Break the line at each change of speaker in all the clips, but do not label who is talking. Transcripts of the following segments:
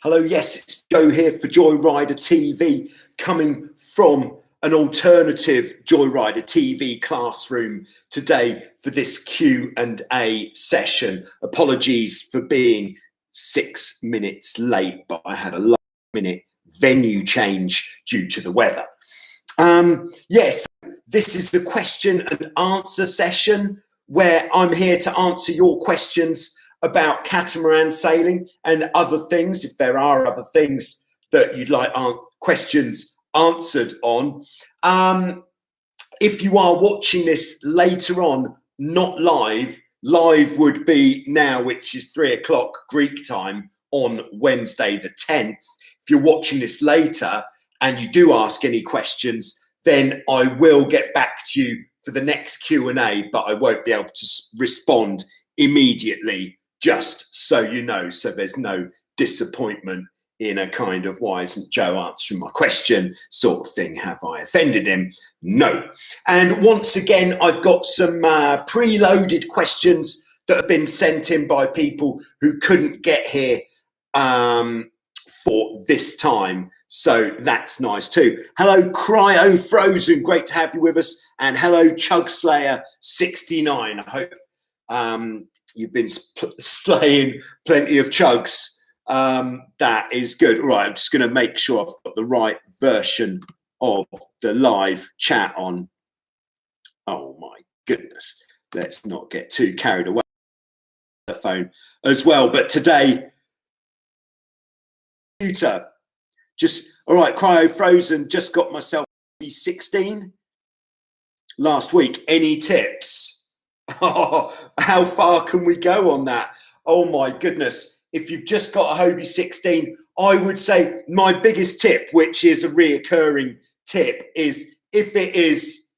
Hello, yes, it's Joe here for Joyrider TV, coming from an alternative Joyrider TV classroom today for this Q&A session. Apologies for being 6 minutes late, but I had a last-minute venue change due to the weather. Yes, this is the question and answer session where I'm here to answer your questions about catamaran sailing and other things, if there are other things that you'd like questions answered on. If you are watching this later on, not live, live would be now, which is 3 o'clock Greek time on Wednesday the 10th. If you're watching this later and you do ask any questions, then I will get back to you for the next Q&A, but I won't be able to respond immediately, just so you know, so there's no disappointment in a kind of why isn't Joe answering my question sort of thing. Have I offended him? No. And once again, I've got some preloaded questions that have been sent in by people who couldn't get here for this time. So that's nice too. Hello, Cryo Frozen. Great to have you with us. And hello, Chug Slayer 69. I hope you've been slaying plenty of chugs. That is good. All right, I'm just going to make sure I've got the right version of the live chat on. Oh my goodness. Let's not get too carried away with the phone as well. But today, computer, just, all right, Cryo Frozen, just got myself 16 last week. Any tips? Oh, how far can we go on that? Oh my goodness. If you've just got a Hobie 16, I would say my biggest tip, which is a reoccurring tip, is if it is,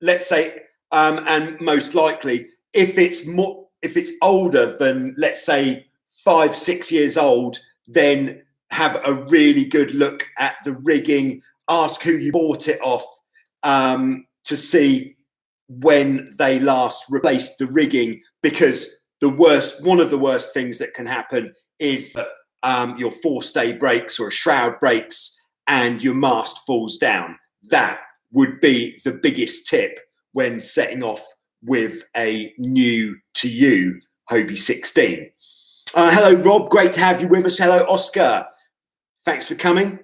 let's say, and most likely, if it's older than, let's say, 5-6 years old, then have a really good look at the rigging, ask who you bought it off to see when they last replaced the rigging, because one of the worst things that can happen is that your forestay breaks or a shroud breaks and your mast falls down. That would be the biggest tip when setting off with a new to you Hobie 16. Hello, Rob. Great to have you with us. Hello, Oscar. Thanks for coming.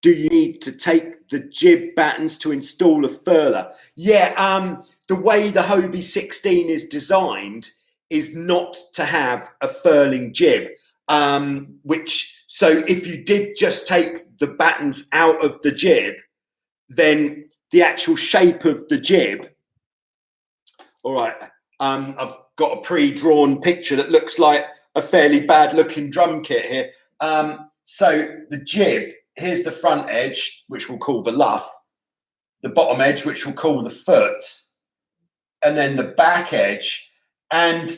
Do you need to take the jib battens to install a furler? Yeah, the way the Hobie 16 is designed is not to have a furling jib, so if you did just take the battens out of the jib, then the actual shape of the jib, all right, I've got a pre-drawn picture that looks like a fairly bad looking drum kit here. So the jib, here's the front edge, which we'll call the luff, the bottom edge, which we'll call the foot, and then the back edge. And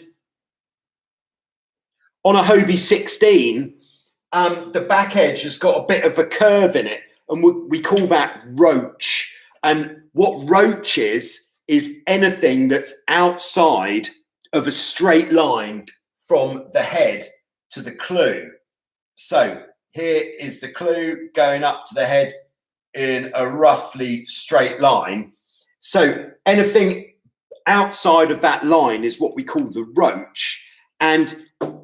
on a Hobie 16, the back edge has got a bit of a curve in it, and we call that roach. And what roach is anything that's outside of a straight line from the head to the clew. So here is the clew going up to the head in a roughly straight line. So anything outside of that line is what we call the roach. And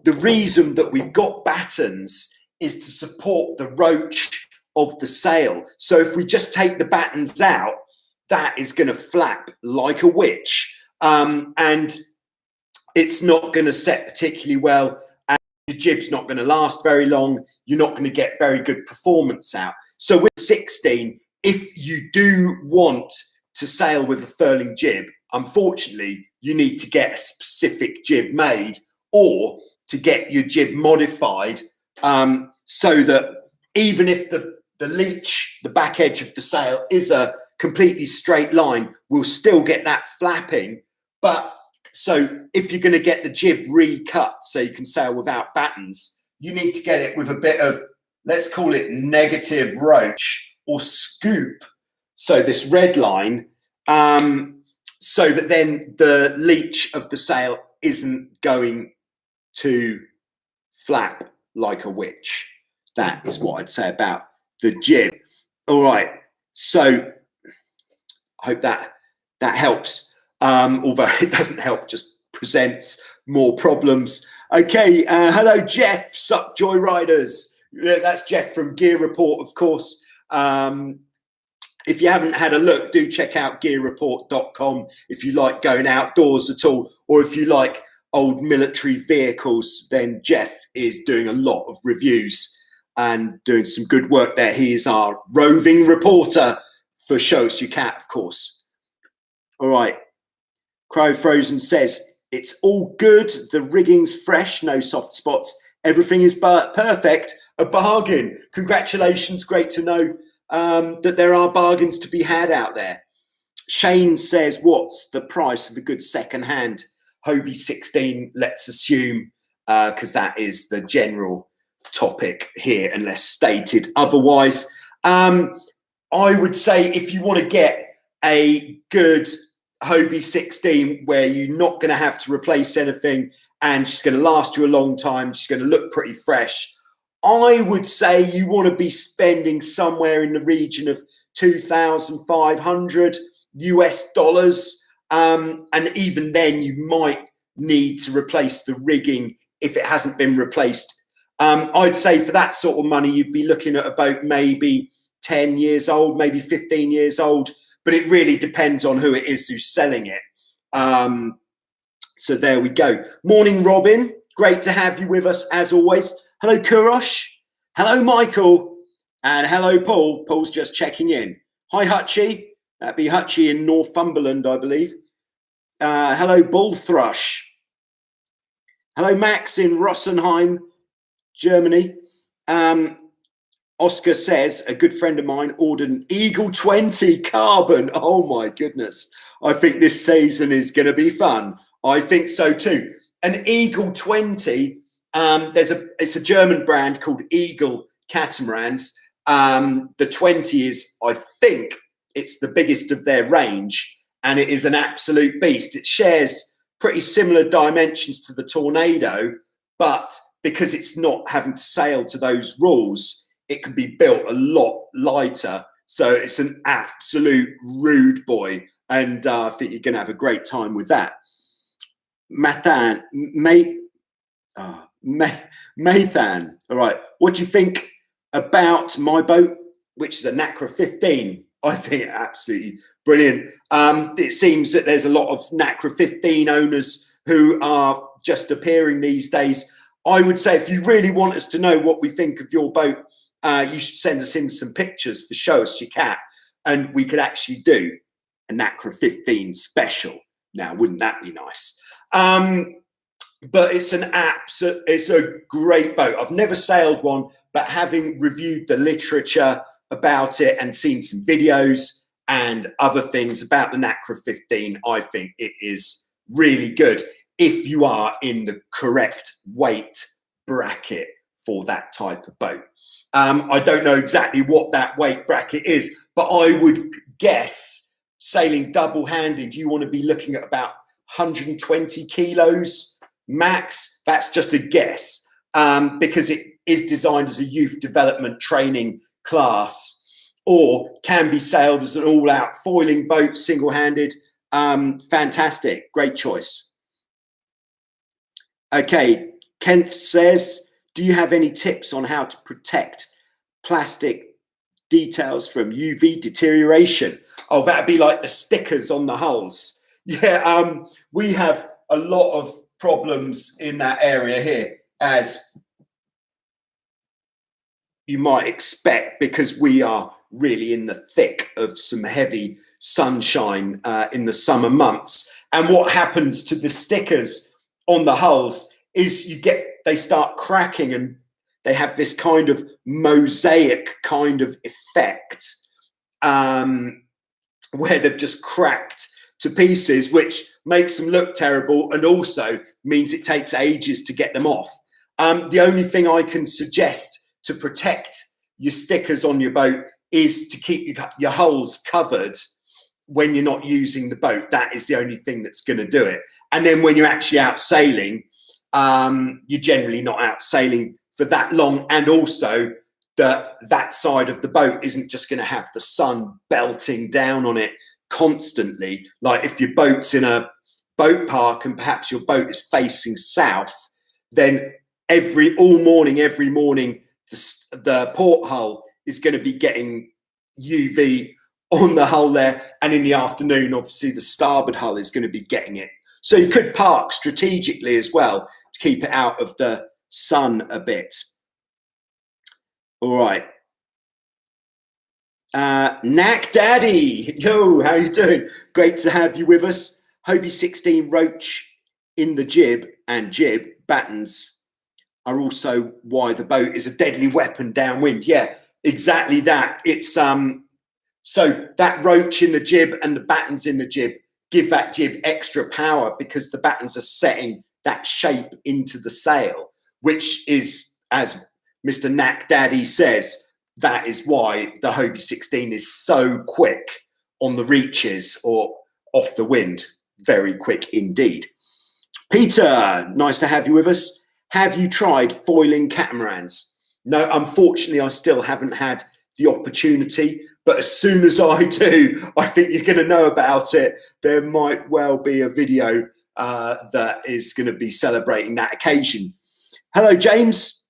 the reason that we've got battens is to support the roach of the sail. So if we just take the battens out, that is going to flap like a witch. And it's not going to set particularly well. Your jib's not going to last very long. You're not going to get very good performance out. So with 16, if you do want to sail with a furling jib, unfortunately, you need to get a specific jib made or to get your jib modified so that even if the leech, the back edge of the sail, is a completely straight line, we'll still get that flapping. But so if you're going to get the jib recut so you can sail without battens, you need to get it with a bit of, let's call it negative roach or scoop. So this red line, so that then the leech of the sail isn't going to flap like a witch. That is what I'd say about the jib. All right, so I hope that helps. Although it doesn't help, just presents more problems. Okay, hello Jeff, sup Joyriders. That's Jeff from Gear Report, of course. If you haven't had a look, do check out gearreport.com if you like going outdoors at all, or if you like old military vehicles, then Jeff is doing a lot of reviews and doing some good work there. He is our roving reporter for Show Us Your Cat, of course. All right. Crow Frozen says, it's all good. The rigging's fresh, no soft spots. Everything is perfect. A bargain. Congratulations. Great to know that there are bargains to be had out there. Shane says, what's the price of a good second-hand Hobie 16? Let's assume, because that is the general topic here, unless stated otherwise. I would say if you want to get a good Hobie 16 where you're not going to have to replace anything and she's going to last you a long time, she's going to look pretty fresh, I would say you want to be spending somewhere in the region of $2,500 US. And even then you might need to replace the rigging if it hasn't been replaced. I'd say for that sort of money, you'd be looking at a boat maybe 10 years old, maybe 15 years old, but it really depends on who it is who's selling it. So there we go. Morning, Robin. Great to have you with us as always. Hello, Kurosh. Hello, Michael. And hello, Paul. Paul's just checking in. Hi, Hutchie. That'd be Hutchie in Northumberland, I believe. Hello, Bull Thrush. Hello, Max in Rosenheim, Germany. Oscar says, a good friend of mine ordered an Eagle 20 carbon. Oh, my goodness. I think this season is going to be fun. I think so, too. An Eagle 20, it's a German brand called Eagle catamarans. The 20 is, I think, it's the biggest of their range, and it is an absolute beast. It shares pretty similar dimensions to the Tornado, but because it's not having to sail to those rules, it can be built a lot lighter. So it's an absolute rude boy, and I think you're going to have a great time with that. Mathan, all right. What do you think about my boat, which is a Nacra 15? I think absolutely brilliant. It seems that there's a lot of Nacra 15 owners who are just appearing these days. I would say if you really want us to know what we think of your boat, you should send us in some pictures for Show Us Your Cat, and we could actually do a Nacra 15 special. Now, wouldn't that be nice? But it's a great boat. I've never sailed one, but having reviewed the literature about it and seen some videos and other things about the Nacra 15, I think it is really good if you are in the correct weight bracket for that type of boat. I don't know exactly what that weight bracket is, but I would guess sailing double-handed, you want to be looking at about 120 kilos max. That's just a guess, because it is designed as a youth development training class, or can be sailed as an all-out foiling boat, single-handed. Fantastic. Great choice. Okay, Kent says, do you have any tips on how to protect plastic decals from UV deterioration? Oh, that'd be like the stickers on the hulls. Yeah, we have a lot of problems in that area here, as you might expect, because we are really in the thick of some heavy sunshine in the summer months. And what happens to the stickers on the hulls is they start cracking, and they have this kind of mosaic kind of effect where they've just cracked to pieces, which makes them look terrible and also means it takes ages to get them off. The only thing I can suggest to protect your stickers on your boat is to keep your hulls covered when you're not using the boat. That is the only thing that's going to do it. And then when you're actually out sailing, you're generally not out sailing for that long, and also that side of the boat isn't just going to have the sun belting down on it constantly. Like if your boat's in a boat park and perhaps your boat is facing south, then every morning the porthole is going to be getting UV on the hull there, and in the afternoon obviously the starboard hull is going to be getting it. So you could park strategically as well to keep it out of the sun a bit. All right. Knack Daddy, yo, how you doing? Great to have you with us. Hobie 16 roach in the jib and jib battens are also why the boat is a deadly weapon downwind. Yeah, exactly that. It's so that roach in the jib and the battens in the jib give that jib extra power because the battens are setting that shape into the sail, which is, as Mr. Knack Daddy says, that is why the Hobie 16 is so quick on the reaches or off the wind. Very quick indeed. Peter, nice to have you with us. Have you tried foiling catamarans? No, unfortunately, I still haven't had the opportunity. But as soon as I do, I think you're going to know about it. There might well be a video that is going to be celebrating that occasion. Hello, James.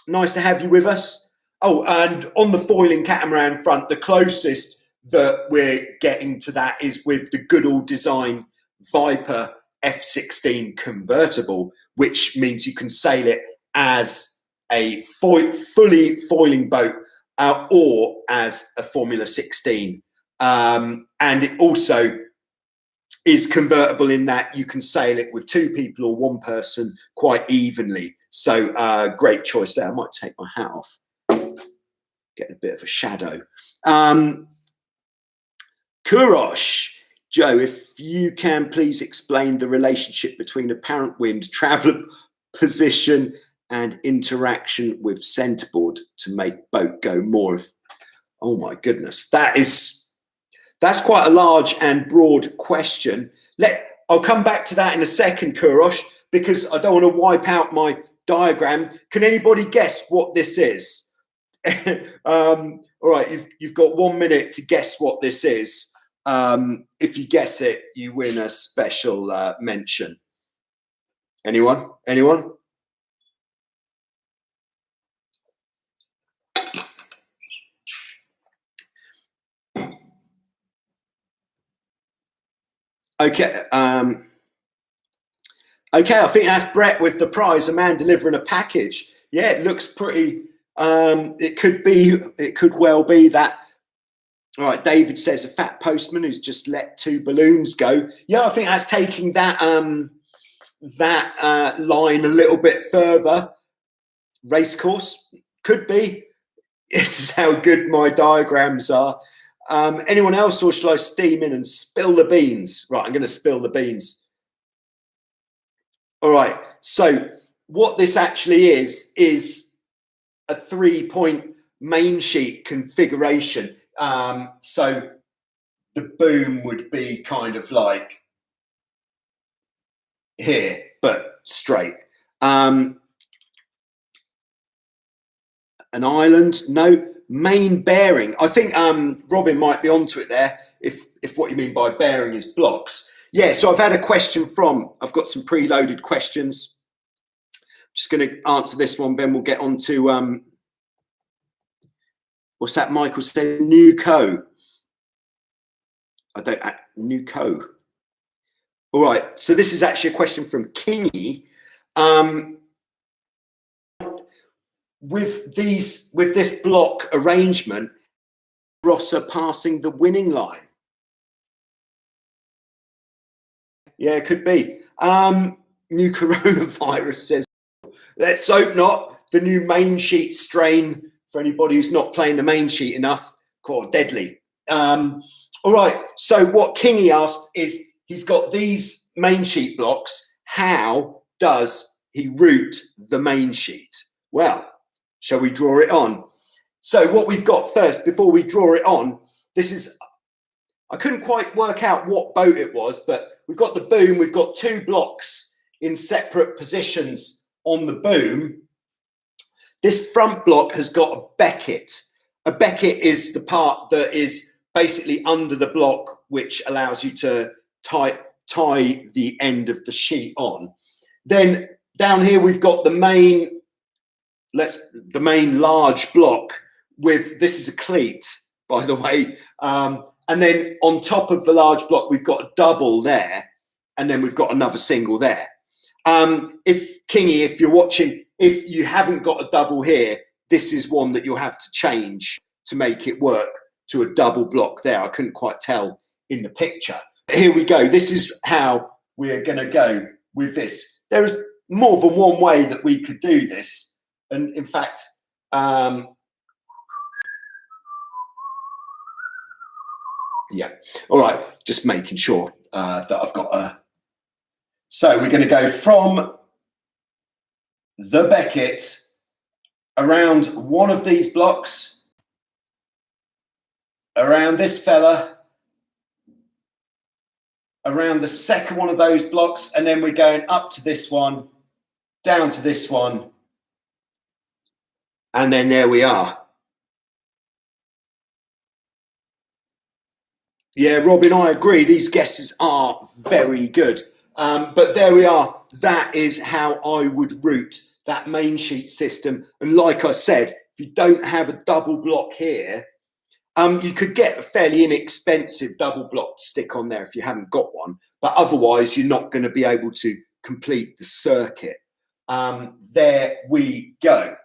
Nice to have you with us. Oh, and on the foiling catamaran front, the closest that we're getting to that is with the good old design Viper F16 convertible, which means you can sail it as a fully foiling boat or as a Formula 16. And it also is convertible in that you can sail it with 2 people or 1 person quite evenly. So great choice there. I might take my hat off. Getting a bit of a shadow. Kurosh, Joe, if you can please explain the relationship between apparent wind, travel position and interaction with centerboard to make boat go more of. Oh my goodness, that's quite a large and broad question. I'll come back to that in a second, Kurosh, because I don't want to wipe out my diagram. Can anybody guess what this is? All right, you've got 1 minute to guess what this is. If you guess it, you win a special mention. Anyone? Okay. Okay, I think that's Brett with the prize. A man delivering a package. Yeah, it looks pretty. It could well be that. All right, David says a fat postman who's just let 2 balloons go. Yeah, I think that's taking that line a little bit further. Racecourse could be. This is how good my diagrams are. Anyone else, or shall I steam in and spill the beans? Right, I'm going to spill the beans. All right, so what this actually is a 3-point main sheet configuration. So the boom would be kind of like here, but straight. An island, no. Main bearing. I think Robin might be onto it there. If what you mean by bearing is blocks. Yeah, so I've had a question I've got some preloaded questions. Just going to answer this one, then we'll get on to what's that Michael said? New co. New co. All right, so this is actually a question from Kingi. With this block arrangement, Rosser passing the winning line. Yeah, it could be. New coronavirus says, let's hope not. The new main sheet strain, for anybody who's not playing the main sheet enough, quite deadly. All right, so what Kingi asked is, he's got these main sheet blocks. How does he route the main sheet? Well, shall we draw it on? So what we've got first, before we draw it on, this is, I couldn't quite work out what boat it was, but we've got the boom, we've got 2 blocks in separate positions on the boom. This front block has got a becket. A becket is the part that is basically under the block, which allows you to tie the end of the sheet on. Then down here we've got the main large block with, this is a cleat, by the way, and then on top of the large block we've got a double there, and then we've got another single there. If Kingi, if you're watching, if you haven't got a double here, this is one that you'll have to change to make it work to a double block there. I couldn't quite tell in the picture. Here we go. This is how we're going to go with this. There is more than one way that we could do this. And in fact, yeah. All right. Just making sure that I've got a... So we're going to go from the becket around one of these blocks, around this fella, around the second one of those blocks, and then we're going up to this one, down to this one, and then there we are. Yeah, Robin, I agree. These guesses are very good. But there we are. That is how I would route that main sheet system. And like I said, if you don't have a double block here, you could get a fairly inexpensive double block to stick on there if you haven't got one. But otherwise, you're not going to be able to complete the circuit. There we go.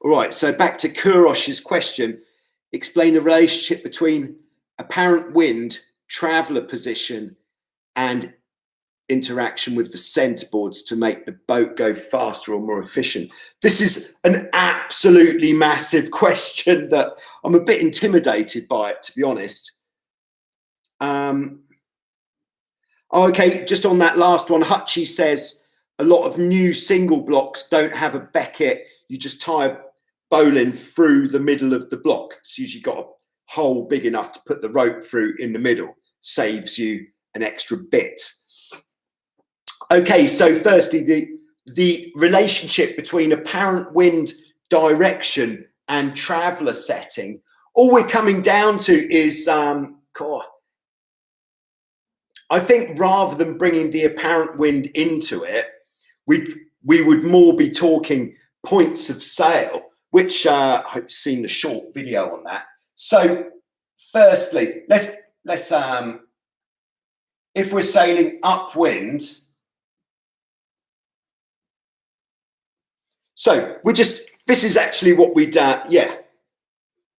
All right, so back to Kurosh's question. Explain the relationship between apparent wind, traveller position, and interaction with the centreboards to make the boat go faster or more efficient. This is an absolutely massive question that I'm a bit intimidated by it, to be honest. Okay, just on that last one, Hutchie says a lot of new single blocks don't have a becket. You just tie a bowline through the middle of the block. It's usually got a hole big enough to put the rope through in the middle. Saves you an extra bit. Okay, so firstly, the relationship between apparent wind direction and traveller setting. All we're coming down to is, I think rather than bringing the apparent wind into it, we would more be talking points of sail, which I hope you've seen the short video on that. So firstly, let's if we're sailing upwind, so this is actually what we'd, yeah,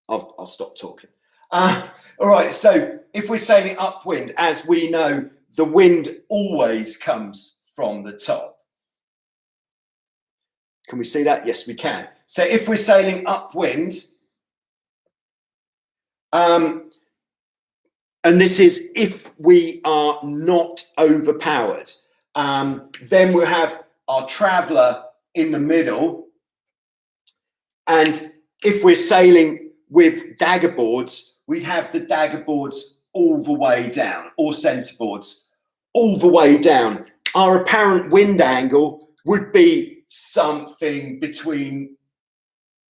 I'll stop talking. All right, so if we're sailing upwind, as we know, the wind always comes from the top. Can we see that? Yes, we can. So if we're sailing upwind, and this is if we are not overpowered, then we'll have our traveller in the middle. And if we're sailing with daggerboards, we'd have the daggerboards all the way down, or centreboards all the way down. Our apparent wind angle would be something between,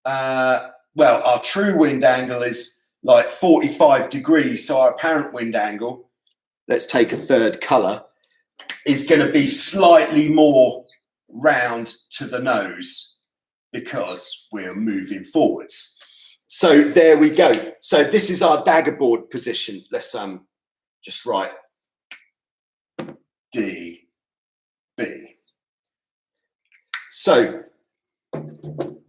well, our true wind angle is like 45 degrees. So our apparent wind angle, let's take a third colour, is going to be slightly more round to the nose because we're moving forwards. So there we go. So this is our daggerboard position. Let's just write D, B. So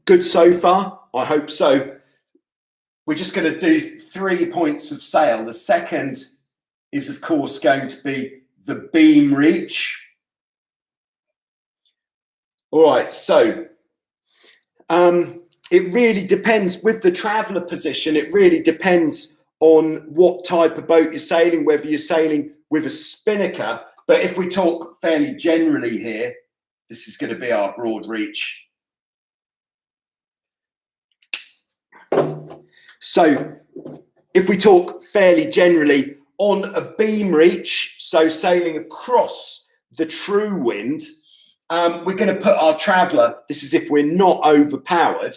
good so far? I hope so. We're just going to do 3 points of sail. The second is, of course, going to be the beam reach. All right, so it really depends with the traveller position. It really depends on what type of boat you're sailing, whether you're sailing with a spinnaker. But if we talk fairly generally here, this is going to be our broad reach. So if we talk fairly generally, on a beam reach, so sailing across the true wind, we're going to put our traveller, this is if we're not overpowered,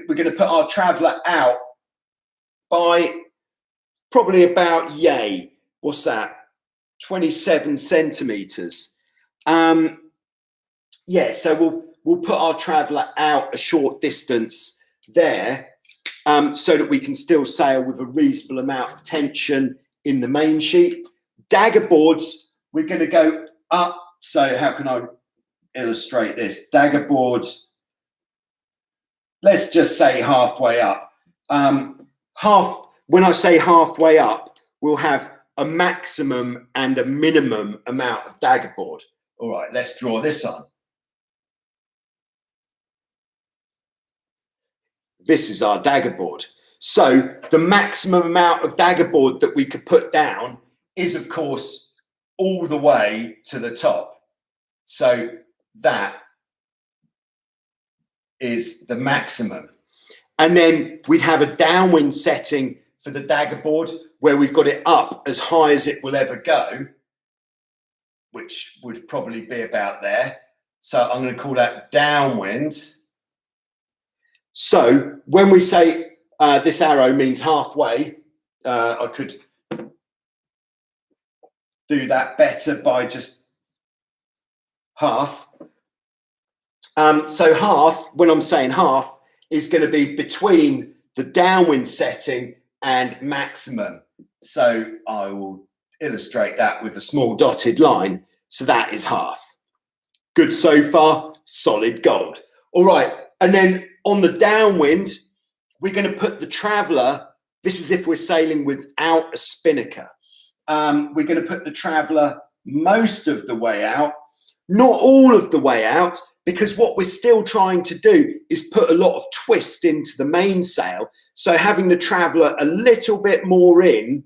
we're going to put our traveller out by probably about, what's that, 27 centimetres. So we'll put our traveller out a short distance there, so that we can still sail with a reasonable amount of tension in the main sheet. Daggerboards, we're going to go up. So how can I illustrate this? Daggerboard, let's just say halfway up. When I say halfway up, we'll have a maximum and a minimum amount of daggerboard. All right, let's draw this on. This is our daggerboard. So the maximum amount of daggerboard that we could put down is, of course, all the way to the top. So that is the maximum. And then we'd have a downwind setting for the daggerboard where we've got it up as high as it will ever go, which would probably be about there. So I'm going to call that downwind. So when we say this arrow means halfway, I could do that better by just half. So half, when I'm saying half, is going to be between the downwind setting and maximum. So I will illustrate that with a small dotted line. So that is half. Good so far, solid gold. All right, and then on the downwind, we're going to put the traveller, this is if we're sailing without a spinnaker. We're going to put the traveller most of the way out, not all of the way out, because what we're still trying to do is put a lot of twist into the mainsail. So having the traveller a little bit more in,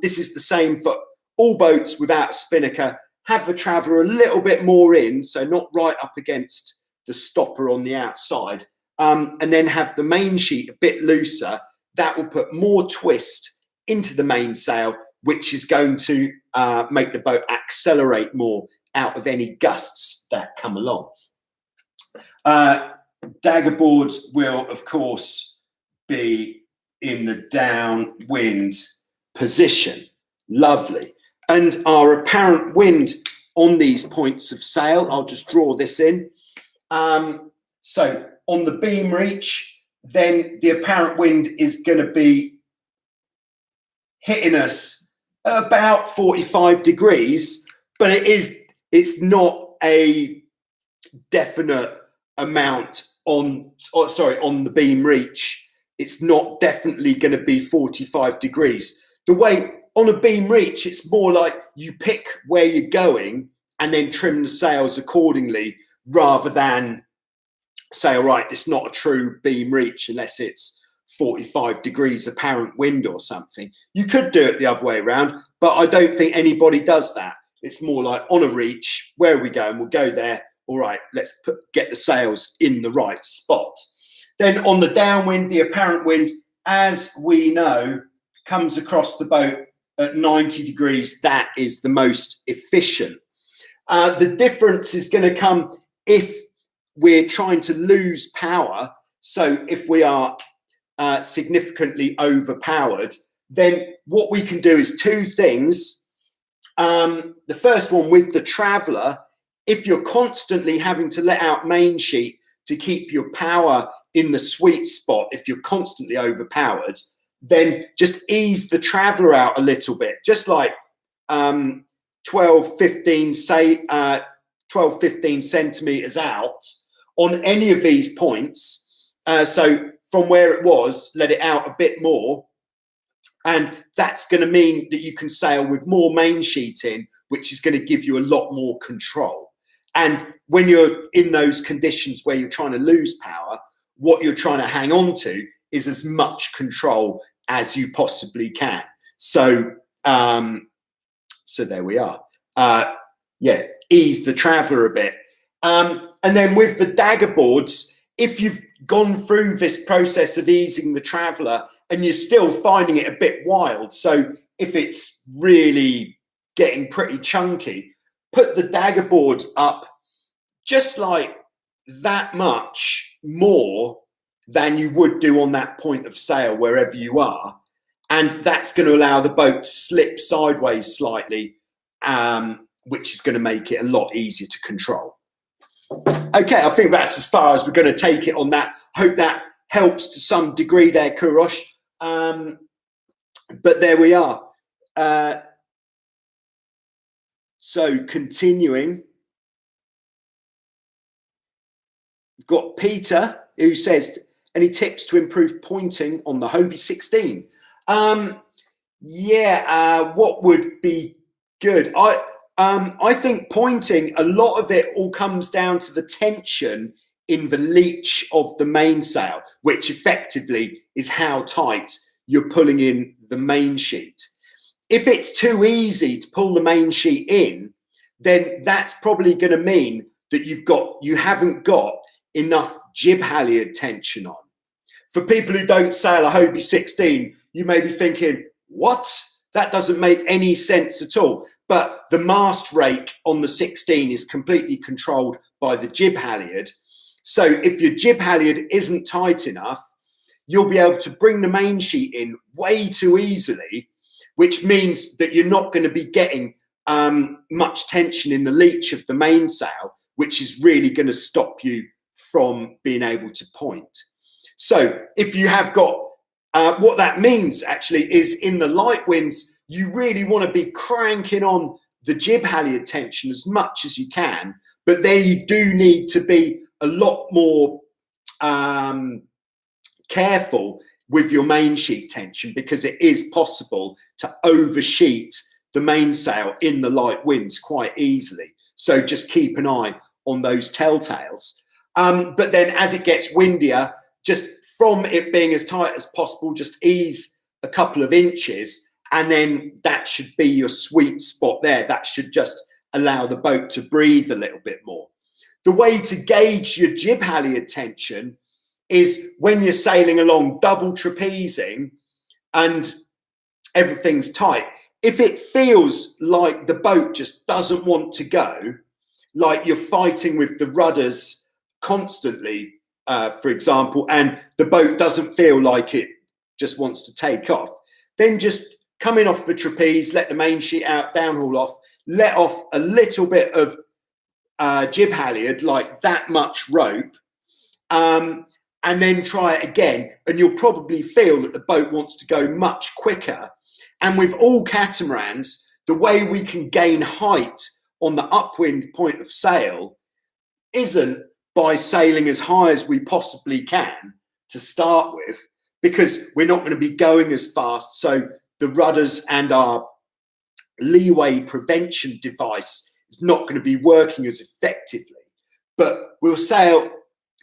this is the same for all boats without a spinnaker, have the traveller a little bit more in, so not right up against the stopper on the outside, and then have the main sheet a bit looser. That will put more twist into the mainsail, which is going to make the boat accelerate more out of any gusts that come along. Daggerboards will, of course, be in the downwind position. Lovely. And our apparent wind on these points of sail, I'll just draw this in. So on the beam reach, then the apparent wind is going to be hitting us at about 45 degrees, but it's not a definite amount on the beam reach. It's not definitely going to be 45 degrees. The way on a beam reach, it's more like you pick where you're going and then trim the sails accordingly, rather than say, all right, it's not a true beam reach unless it's 45 degrees apparent wind or something. You could do it the other way around, but I don't think anybody does that. It's more like on a reach, where are we going? We'll go there. All right, let's get the sails in the right spot. Then on the downwind, the apparent wind, as we know, comes across the boat at 90 degrees. That is the most efficient. The difference is going to come if we're trying to lose power. So if we are significantly overpowered, then what we can do is two things. The first one, with the traveller, if you're constantly having to let out main sheet to keep your power in the sweet spot, if you're constantly overpowered, then just ease the traveller out a little bit, just like 12, 15 centimetres out on any of these points. So from where it was, let it out a bit more. And that's going to mean that you can sail with more main sheet in, which is going to give you a lot more control. And when you're in those conditions where you're trying to lose power, what you're trying to hang on to is as much control as you possibly can. So, so there we are. Ease the traveller a bit. And then with the daggerboards, if you've gone through this process of easing the traveller and you're still finding it a bit wild. So if it's really getting pretty chunky, put the daggerboard up just like that much more than you would do on that point of sail wherever you are. And that's going to allow the boat to slip sideways slightly, which is going to make it a lot easier to control. Okay, I think that's as far as we're going to take it on that. Hope that helps to some degree there, Kurosh. But there we are. So continuing, we've got Peter who says, any tips to improve pointing on the Hobie 16? What would be good? I think pointing, a lot of it all comes down to the tension in the leech of the mainsail, which effectively is how tight you're pulling in the main sheet. If it's too easy to pull the main sheet in, then that's probably going to mean that you haven't got enough jib halyard tension on. For people who don't sail a Hobie 16, you may be thinking, what? That doesn't make any sense at all. But the mast rake on the 16 is completely controlled by the jib halyard. So if your jib halyard isn't tight enough, you'll be able to bring the main sheet in way too easily, which means that you're not going to be getting much tension in the leech of the mainsail, which is really going to stop you from being able to point. So if you have got, what that means actually is in the light winds, you really want to be cranking on the jib halyard tension as much as you can, but there you do need to be a lot more careful with your main sheet tension, because it is possible to oversheet the mainsail in the light winds quite easily. So just keep an eye on those telltales. But then as it gets windier, just from it being as tight as possible, just ease a couple of inches, and then that should be your sweet spot there. That should just allow the boat to breathe a little bit more. The way to gauge your jib halyard tension is when you're sailing along double trapezing and everything's tight. If it feels like the boat just doesn't want to go, like you're fighting with the rudders constantly, for example, and the boat doesn't feel like it just wants to take off, then just come in off the trapeze, let the main sheet out, downhaul off, let off a little bit of jib halyard, like that much rope, and then try it again, and you'll probably feel that the boat wants to go much quicker. And with all catamarans, the way we can gain height on the upwind point of sail isn't by sailing as high as we possibly can to start with, because we're not going to be going as fast. So the rudders and our leeway prevention device is not going to be working as effectively. But we'll sail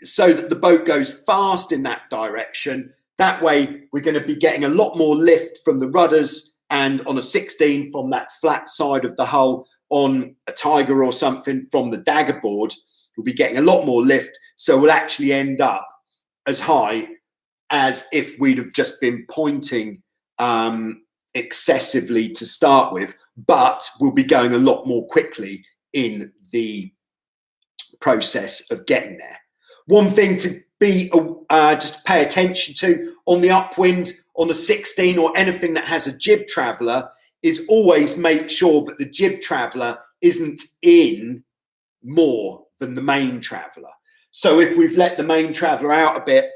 so that the boat goes fast in that direction. That way, we're going to be getting a lot more lift from the rudders, and on a 16 from that flat side of the hull, on a Tiger or something from the daggerboard, we'll be getting a lot more lift. So we'll actually end up as high as if we'd have just been pointing excessively to start with, but we'll be going a lot more quickly in the process of getting there. One thing to be just pay attention to on the upwind, on the 16 or anything that has a jib traveller, is always make sure that the jib traveller isn't in more than the main traveller. So if we've let the main traveller out a bit,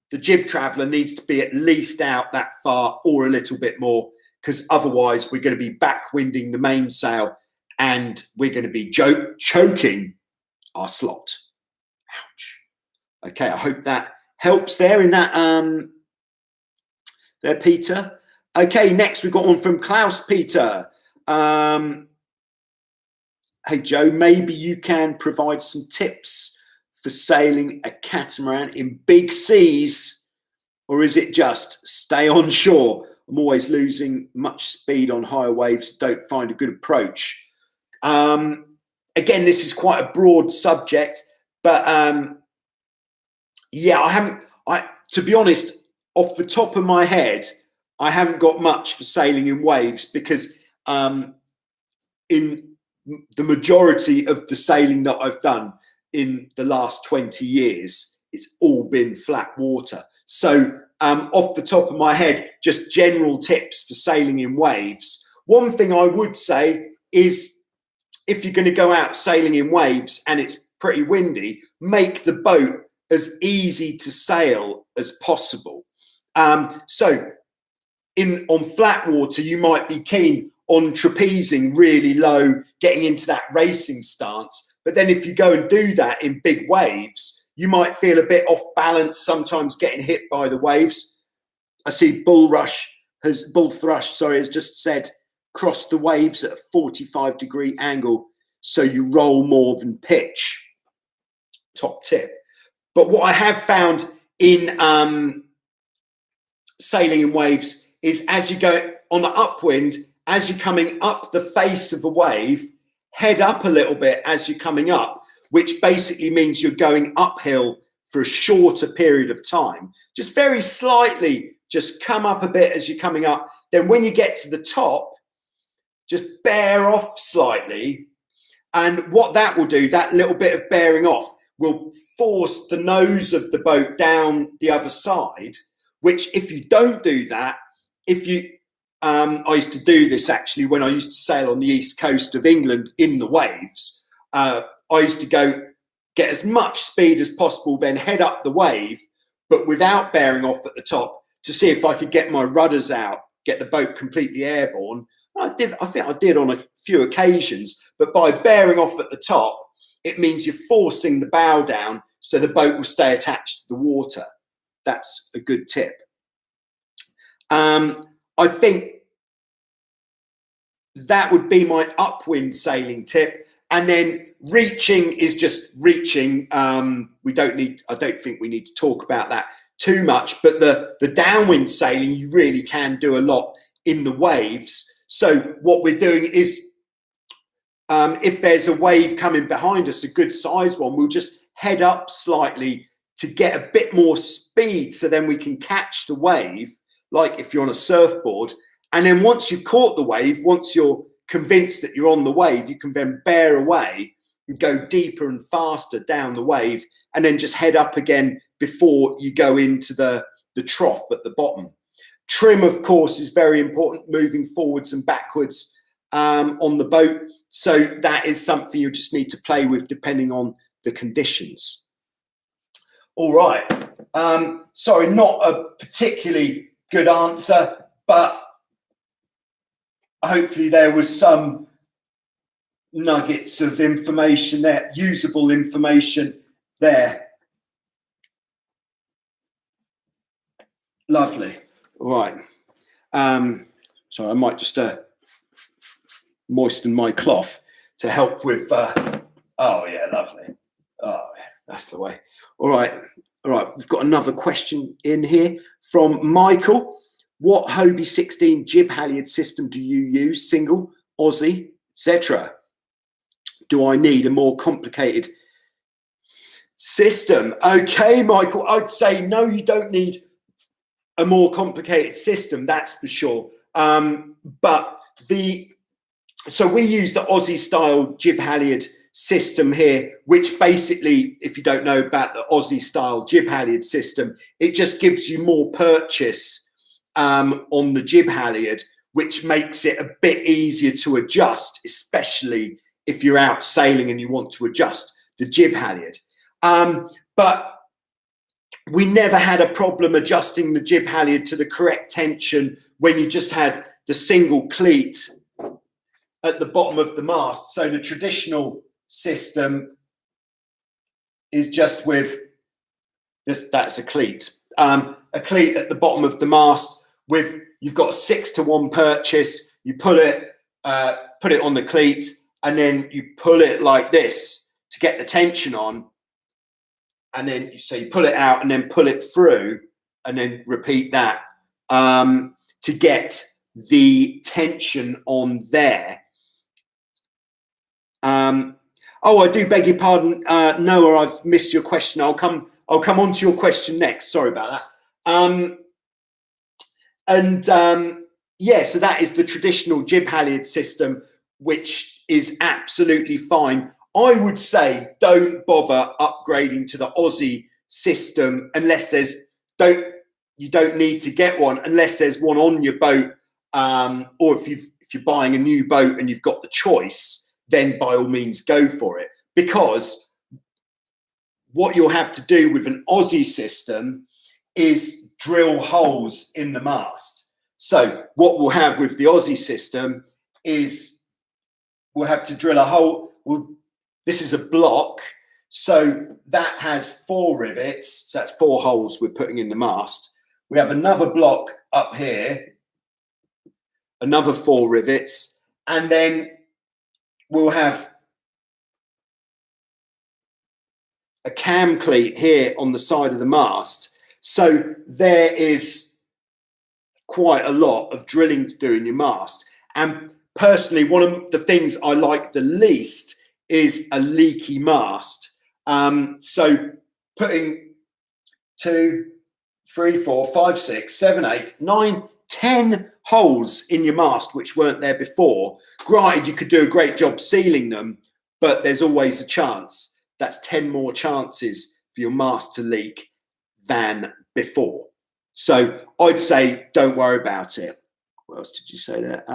the jib traveller needs to be at least out that far or a little bit more, because otherwise we're going to be backwinding the mainsail and we're going to be choking our slot. Ouch. Okay, I hope that helps there in that there, Peter. Okay, next we've got one from Klaus Peter. Hey Joe, maybe you can provide some tips for sailing a catamaran in big seas, or is it just stay on shore? I'm always losing much speed on higher waves, don't find a good approach. Again, this is quite a broad subject, but yeah, to be honest, off the top of my head, I haven't got much for sailing in waves, because in the majority of the sailing that I've done in the last 20 years, it's all been flat water. So off the top of my head, just general tips for sailing in waves. One thing I would say is, if you're going to go out sailing in waves and it's pretty windy, make the boat as easy to sail as possible. So on flat water, you might be keen on trapezing really low, getting into that racing stance. But then if you go and do that in big waves, you might feel a bit off balance, sometimes getting hit by the waves. I see Bull Thrush has just said, cross the waves at a 45-degree angle so you roll more than pitch. Top tip. But what I have found in sailing in waves is, as you go on the upwind, as you're coming up the face of a wave, head up a little bit as you're coming up, which basically means you're going uphill for a shorter period of time. Just very slightly, just come up a bit as you're coming up. Then when you get to the top, just bear off slightly. And what that will do, that little bit of bearing off, will force the nose of the boat down the other side, which if you don't do that, I used to do this actually when I used to sail on the east coast of England in the waves. I used to go get as much speed as possible, then head up the wave, but without bearing off at the top, to see if I could get my rudders out, get the boat completely airborne. I think I did on a few occasions, but by bearing off at the top, it means you're forcing the bow down so the boat will stay attached to the water. That's a good tip. I think that would be my upwind sailing tip. And then reaching is just reaching. I don't think we need to talk about that too much, but the downwind sailing, you really can do a lot in the waves. So what we're doing is, if there's a wave coming behind us, a good size one, we'll just head up slightly to get a bit more speed, so then we can catch the wave, like if you're on a surfboard. And then once you've caught the wave, once you're convinced that you're on the wave, you can then bear away and go deeper and faster down the wave, and then just head up again before you go into the trough at the bottom. Trim, of course, is very important, moving forwards and backwards on the boat. So that is something you just need to play with depending on the conditions. All right. Sorry, not a particularly good answer, but hopefully there was some nuggets of information there, usable information there. Lovely. All right. Sorry, I might just moisten my cloth to help with. Oh yeah, lovely. Oh, yeah, that's the way. All right. All right. We've got another question in here from Michael. What Hobie 16 jib halyard system do you use? Single, Aussie, etc. Do I need a more complicated system? Okay, Michael, I'd say no, you don't need a more complicated system, that's for sure. So we use the Aussie style jib halyard system here, which basically, if you don't know about the Aussie style jib halyard system, it just gives you more purchase on the jib halyard, which makes it a bit easier to adjust, especially if you're out sailing and you want to adjust the jib halyard. But we never had a problem adjusting the jib halyard to the correct tension when you just had the single cleat at the bottom of the mast. So the traditional system is just with this, that's a cleat. A cleat at the bottom of the mast with, you've got a 6-to-1 purchase, you pull it, put it on the cleat, and then you pull it like this to get the tension on. And then so you pull it out and then pull it through and then repeat that to get the tension on there. Oh, I do beg your pardon, Noah, I've missed your question. I'll come on to your question next. Sorry about that. And yeah, so that is the traditional jib halyard system, which is absolutely fine. I would say don't bother upgrading to the Aussie system unless you don't need to get one unless there's one on your boat, or if you're buying a new boat and you've got the choice, then by all means go for it. Because what you'll have to do with an Aussie system is drill holes in the mast. So what we'll have with the Aussie system is we'll have to drill a hole. This is a block, so that has 4 rivets. So that's 4 holes we're putting in the mast. We have another block up here, another 4 rivets, and then we'll have a cam cleat here on the side of the mast. So there is quite a lot of drilling to do in your mast. And personally, one of the things I like the least is a leaky mast. So putting 2, 3, 4, 5, 6, 7, 8, 9, 10 holes in your mast which weren't there before. Granted, you could do a great job sealing them, but there's always a chance. That's 10 more chances for your mast to leak than before. So I'd say don't worry about it. What else did you say there?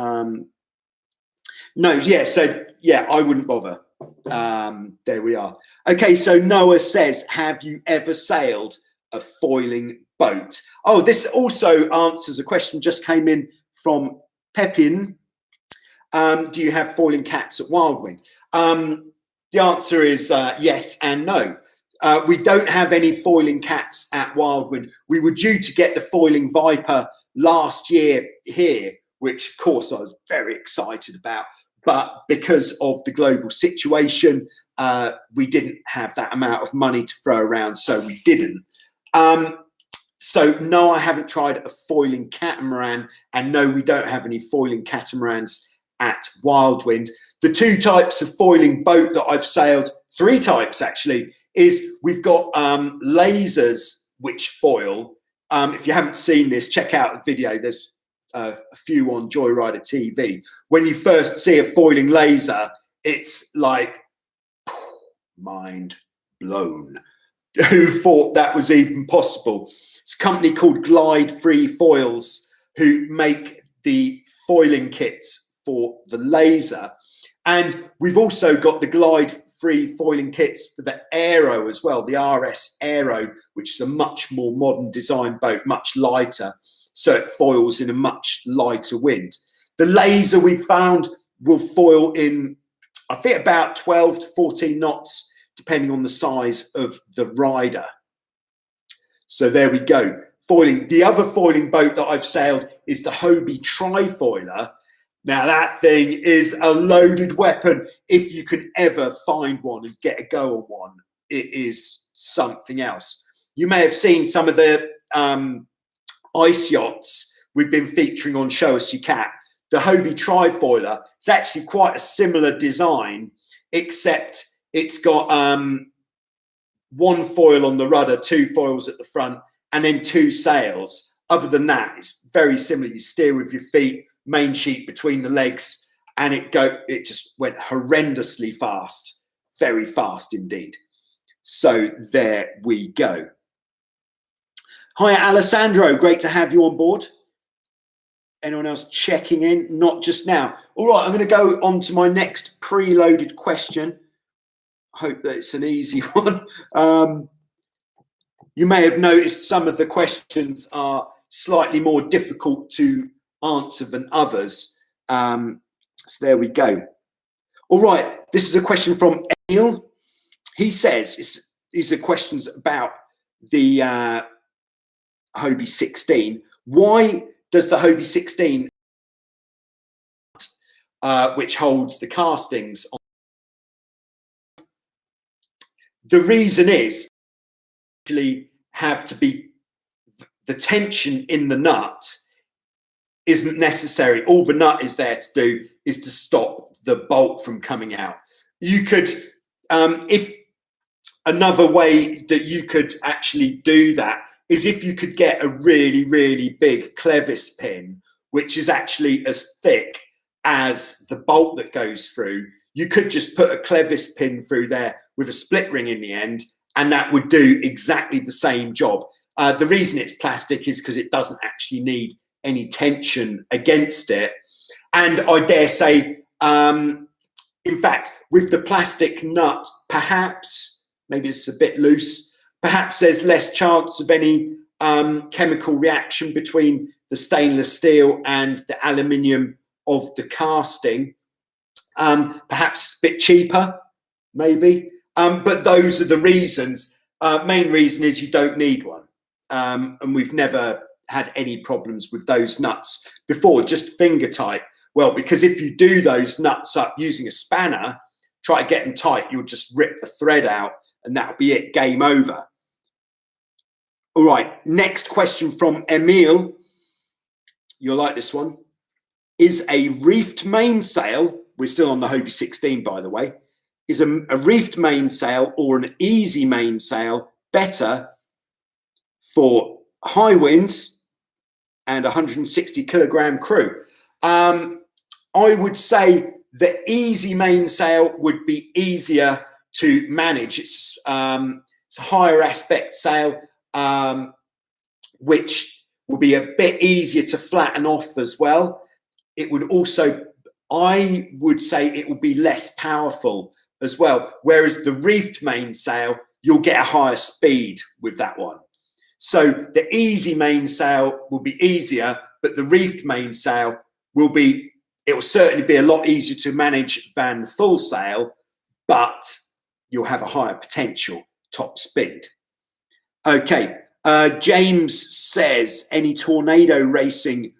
No, yeah, so yeah, I wouldn't bother. There we are. Okay, so Noah says, have you ever sailed a foiling boat? Oh, this also answers a question just came in from Pepin. Do you have foiling cats at Wildwind? The answer is yes and no. We don't have any foiling cats at Wildwind. We were due to get the foiling Viper last year here, which of course I was very excited about. But because of the global situation, we didn't have that amount of money to throw around, so we didn't. So no, I haven't tried a foiling catamaran, and no, we don't have any foiling catamarans at Wildwind. The 2 types of foiling boat that I've sailed, 3 types actually, is we've got lasers which foil. If you haven't seen this, check out the video. There's a few on Joyrider TV. When you first see a foiling laser, it's like mind blown. Who thought that was even possible? It's a company called Glide Free Foils who make the foiling kits for the laser. And we've also got the Glide Free foiling kits for the Aero as well, the RS Aero, which is a much more modern design boat, much lighter, so it foils in a much lighter wind. The laser we found will foil in, I think, about 12 to 14 knots, depending on the size of the rider. So there we go. Foiling. The other foiling boat that I've sailed is the Hobie trifoiler. Now that thing is a loaded weapon. If you can ever find one and get a go on one, it is something else. You may have seen some of the ice yachts we've been featuring on Show Us You Cat. The Hobie trifoiler is actually quite a similar design, except it's got 1 foil on the rudder, 2 foils at the front, and then 2 sails. Other than that, it's very similar. You steer with your feet, main sheet between the legs, and it just went horrendously fast, very fast indeed. So there we go. Hi, Alessandro, great to have you on board. Anyone else checking in? Not just now. All right, I'm going to go on to my next preloaded question. I hope that it's an easy one. You may have noticed some of the questions are slightly more difficult to answer than others. So there we go. All right, this is a question from Emil. He says, these are questions about the Hobie 16. Why does the Hobie 16, which holds the castings, the reason is actually have to be, the tension in the nut isn't necessary. All the nut is there to do is to stop the bolt from coming out. You could, if another way that you could actually do that is if you could get a really, really big clevis pin, which is actually as thick as the bolt that goes through. You could just put a clevis pin through there with a split ring in the end, and that would do exactly the same job. The reason it's plastic is because it doesn't actually need any tension against it. And I dare say, in fact, with the plastic nut, perhaps, maybe it's a bit loose, perhaps there's less chance of any chemical reaction between the stainless steel and the aluminium of the casting. Perhaps it's a bit cheaper, maybe. But those are the reasons. Main reason is you don't need one. And we've never had any problems with those nuts before, just finger tight. Well, because if you do those nuts up using a spanner, try to get them tight, you'll just rip the thread out and that'll be it, game over. All right, next question from Emil. You'll like this one. Is a reefed mainsail, we're still on the Hobie 16, by the way, is a reefed mainsail or an easy mainsail better for high winds and 160 kilogram crew? I would say the easy mainsail would be easier to manage. It's a higher aspect sail, which will be a bit easier to flatten off as well. It would also, I would say it will be less powerful as well. Whereas the reefed mainsail, you'll get a higher speed with that one. So the easy mainsail will be easier, but the reefed mainsail will be, it will certainly be a lot easier to manage than full sail, but you'll have a higher potential top speed. Okay, James says, any tornado racing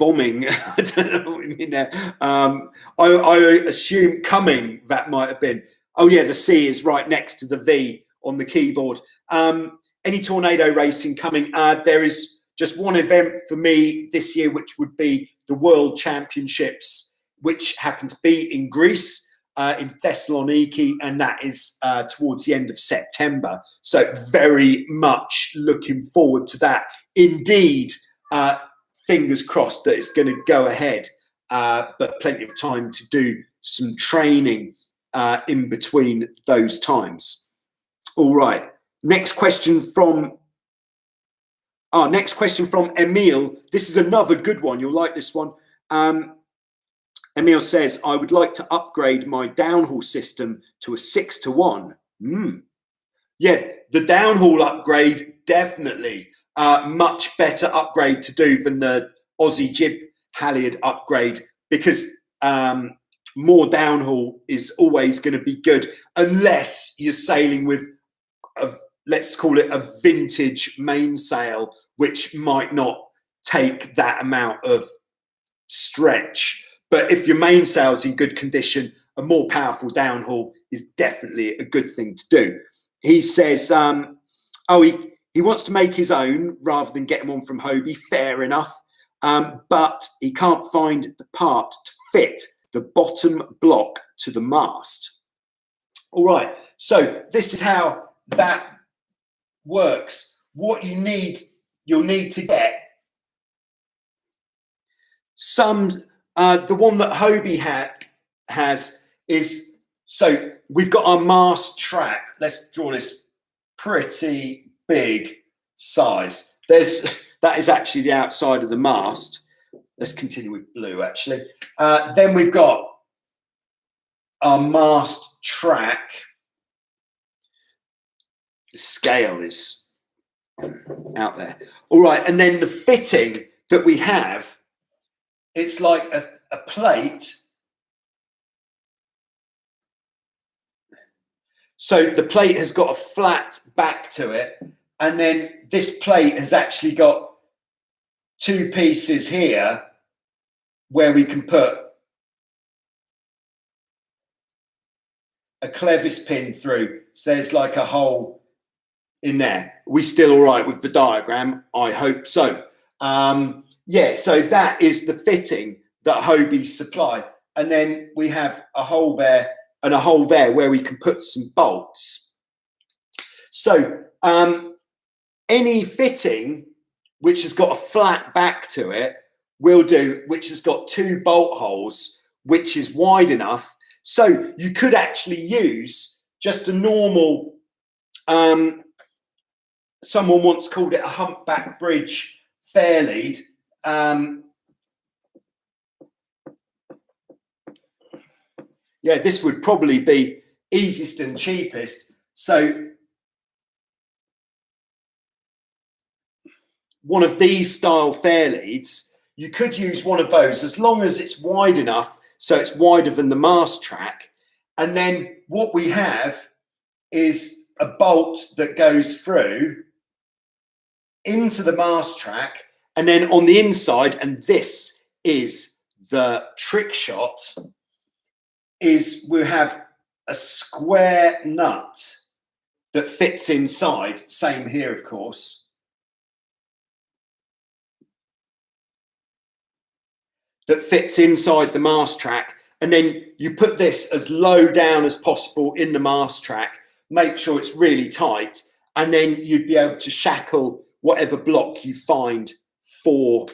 vomming? I don't know what you mean there. I assume coming, that might have been. Oh yeah, the C is right next to the V on the keyboard. Any tornado racing coming? There is just one event for me this year, which would be the World Championships, which happen to be in Greece, in Thessaloniki, and that is towards the end of September. So very much looking forward to that. Indeed, fingers crossed that it's going to go ahead, but plenty of time to do some training in between those times. All right. Next question from Emil. This is another good one. You'll like this one. Emil says, I would like to upgrade my downhaul system to a 6-to-1. Yeah, the downhaul upgrade, definitely. Much better upgrade to do than the Aussie jib halyard upgrade, because more downhaul is always going to be good, unless you're sailing with let's call it a vintage mainsail, which might not take that amount of stretch. But if your mainsail's in good condition, a more powerful downhaul is definitely a good thing to do. He says, he wants to make his own rather than get them on from Hobie. Fair enough. But he can't find the part to fit the bottom block to the mast. All right. So this is how that works. What you'll need to get some, the one that Hobie has is, so we've got our mast track. Let's draw this pretty big size. That is actually the outside of the mast. Let's continue with blue, actually. Then we've got our mast track. The scale is out there. All right, and then the fitting that we have, it's like a plate. So the plate has got a flat back to it, and then this plate has actually got two pieces here where we can put a clevis pin through. So there's like a hole in there. Are we still all right with the diagram? I hope so. Yeah, so that is the fitting that Hobie supplied. And then we have a hole there and a hole there where we can put some bolts. So any fitting which has got a flat back to it will do, which has got 2 bolt holes, which is wide enough. So you could actually use just a normal, someone once called it a humpback bridge fair lead. Yeah, this would probably be easiest and cheapest. So one of these style fair leads, you could use one of those as long as it's wide enough, so it's wider than the mast track. And then what we have is a bolt that goes through into the mast track, and then on the inside, and this is the trick shot, is we have a square nut that fits inside, same here of course, that fits inside the mast track, and then you put this as low down as possible in the mast track, make sure it's really tight, and then you'd be able to shackle whatever block you find for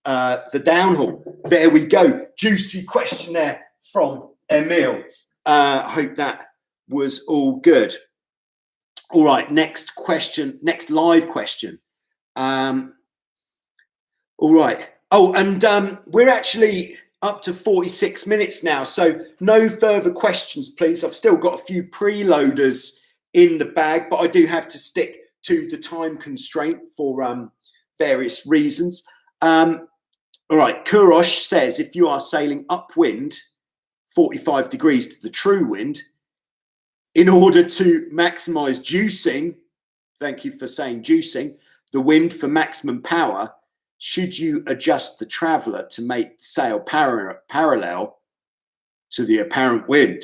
the downhaul. There we go. Juicy question there from Emil. I hope that was all good. All right, next question, next live question. All right. Oh, and we're actually up to 46 minutes now, so no further questions, please. I've still got a few preloaders in the bag, but I do have to stick to the time constraint for various reasons. All right, Kurosh says, if you are sailing upwind, 45 degrees to the true wind, in order to maximize juicing, thank you for saying juicing, the wind for maximum power, should you adjust the traveller to make the sail parallel to the apparent wind?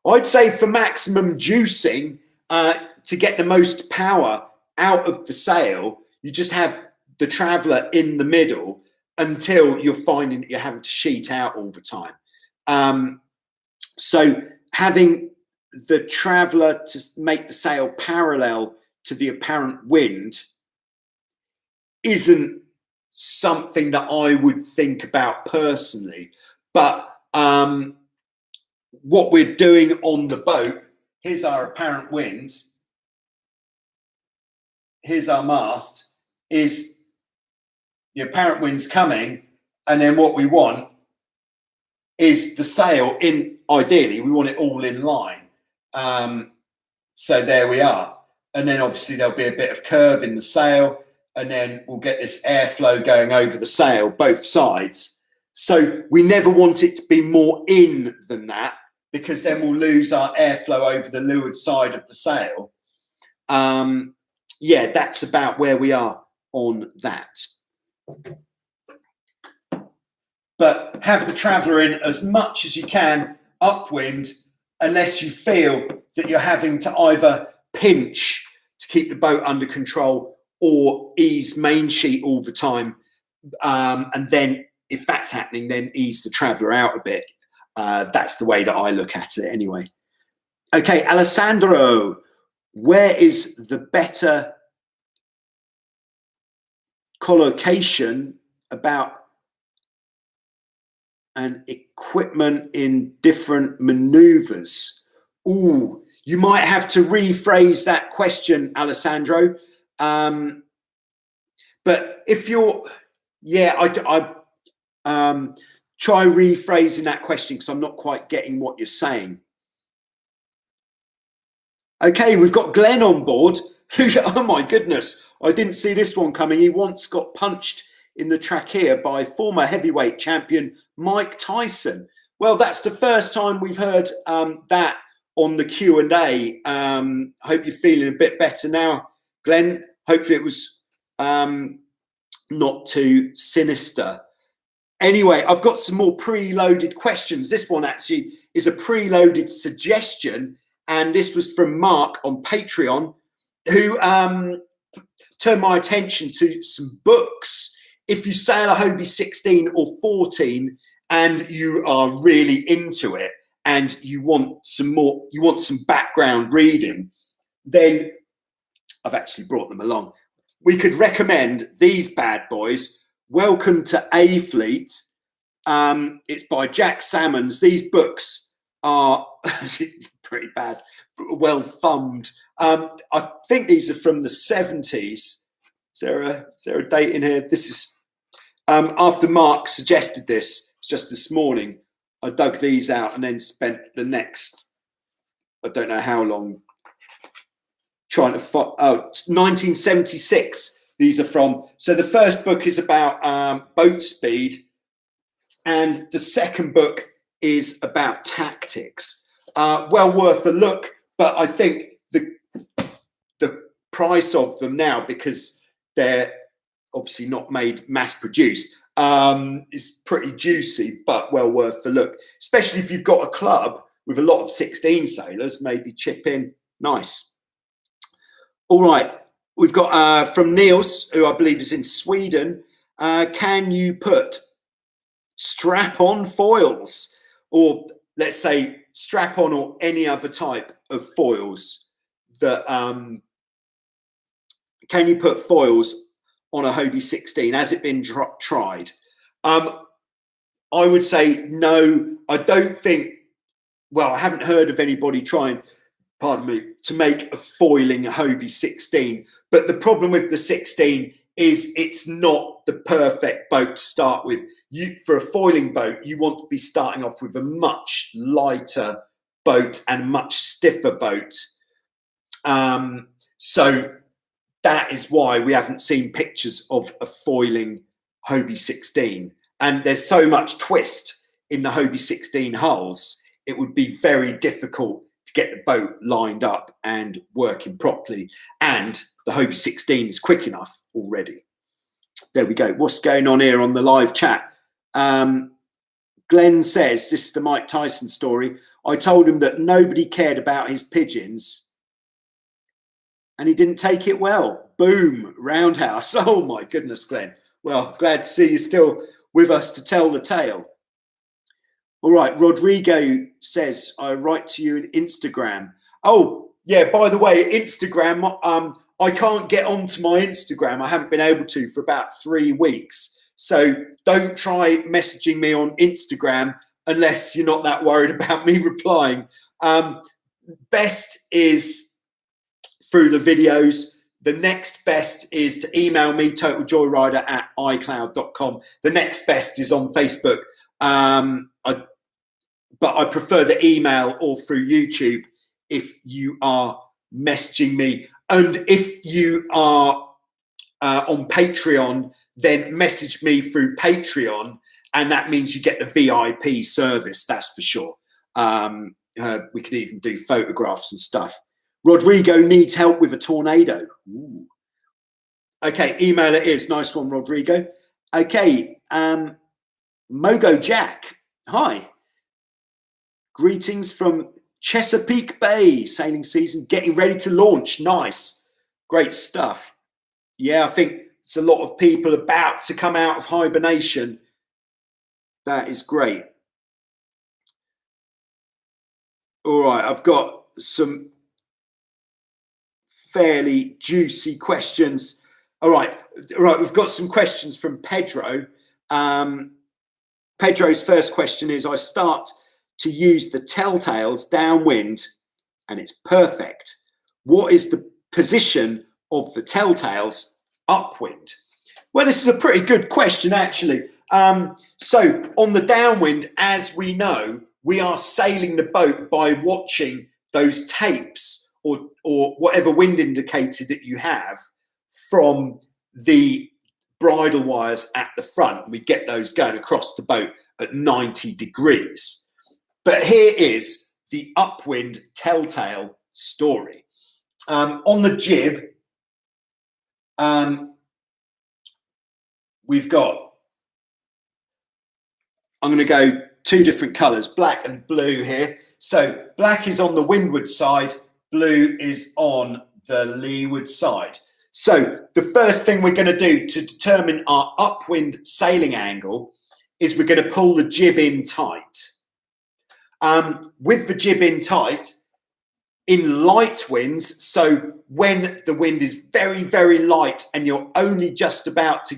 I'd say for maximum juicing, to get the most power out of the sail, you just have the traveller in the middle until you're finding that you're having to sheet out all the time. So having the traveller to make the sail parallel to the apparent wind isn't something that I would think about personally. But what we're doing on the boat, here's our apparent wind, here's our mast, is the apparent wind's coming, and then what we want is the sail in, ideally we want it all in line. So there we are. And then obviously there'll be a bit of curve in the sail, and then we'll get this airflow going over the sail, both sides. So we never want it to be more in than that, because then we'll lose our airflow over the leeward side of the sail. Yeah, that's about where we are on that. But have the traveller in as much as you can upwind, unless you feel that you're having to either pinch to keep the boat under control or ease main sheet all the time. And then if that's happening, then ease the traveller out a bit. That's the way that I look at it anyway. Okay, Alessandro, where is the better collocation about an equipment in different maneuvers? Ooh, you might have to rephrase that question, Alessandro. But if you're, yeah, I try rephrasing that question, because I'm not quite getting what you're saying. Okay, we've got Glenn on board. Oh my goodness, I didn't see this one coming. He once got punched in the trachea by former heavyweight champion Mike Tyson. Well, that's the first time we've heard that on the Q&A. Hope you're feeling a bit better now, Glenn. Hopefully it was not too sinister. Anyway, I've got some more preloaded questions. This one actually is a preloaded suggestion, and this was from Mark on Patreon, who turned my attention to some books. If you sail a Hobie 16 or 14 and you are really into it and you want some background reading, then I've actually brought them along. We could recommend these bad boys. Welcome to A Fleet. It's by Jack Salmons. These books are pretty bad, well thumbed. I think these are from the 70s. Is there a date in here? This is after Mark suggested this just this morning. I dug these out and then spent the next, I don't know how long, trying to find. Oh, 1976. These are from. So the first book is about boat speed, and the second book is about tactics. Well worth a look, but I think the price of them now, because they're obviously not made mass produced, is pretty juicy, but well worth the look, especially if you've got a club with a lot of 16 sailors. Maybe chip in. Nice. All right, we've got from Niels, who I believe is in Sweden. Can you put strap-on foils, or let's say strap-on or any other type of foils that can you put foils on a Hobie 16? Has it been tried? I would say no. I don't think, well, I haven't heard of anybody trying, pardon me, to make a foiling Hobie 16. But the problem with the 16 is it's not the perfect boat to start with. For a foiling boat, you want to be starting off with a much lighter boat and much stiffer boat. So that is why we haven't seen pictures of a foiling Hobie 16. And there's so much twist in the Hobie 16 hulls, it would be very difficult to get the boat lined up and working properly. And the Hobie 16 is quick enough already. There we go. What's going on here on the live chat? Glenn says, this is the Mike Tyson story. I told him that nobody cared about his pigeons and he didn't take it well. Boom, roundhouse. Oh my goodness, Glenn. Well, glad to see you still with us to tell the tale. All right, Rodrigo says, I write to you on Instagram. Oh, yeah, by the way, Instagram, I can't get onto my Instagram. I haven't been able to for about 3 weeks. So don't try messaging me on Instagram unless you're not that worried about me replying. Best is through the videos. The next best is to email me, totaljoyrider@icloud.com. The next best is on Facebook. But I prefer the email or through YouTube if you are messaging me. And if you are on Patreon, then message me through Patreon, and that means you get the VIP service, that's for sure. We could even do photographs and stuff. Rodrigo needs help with a tornado. Ooh. Okay, email it is. Nice one, Rodrigo. Okay, Mogo Jack. Hi. Greetings from Chesapeake Bay. Sailing season getting ready to launch. Nice. Great stuff. Yeah, I think it's a lot of people about to come out of hibernation. That is great. All right, I've got some fairly juicy questions. All right, we've got some questions from Pedro. Pedro's first question is, I start to use the Telltales downwind and it's perfect. What is the position of the Telltales upwind? Well, this is a pretty good question, actually. So on the downwind, as we know, we are sailing the boat by watching those tapes or whatever wind indicator that you have from the bridle wires at the front. We get those going across the boat at 90 degrees. But here is the upwind telltale story. On the jib, we've got, I'm going to go 2 different colours, black and blue here. So black is on the windward side, blue is on the leeward side. So the first thing we're going to do to determine our upwind sailing angle is we're going to pull the jib in tight. With the jib in tight, in light winds, so when the wind is very, very light and you're only just about to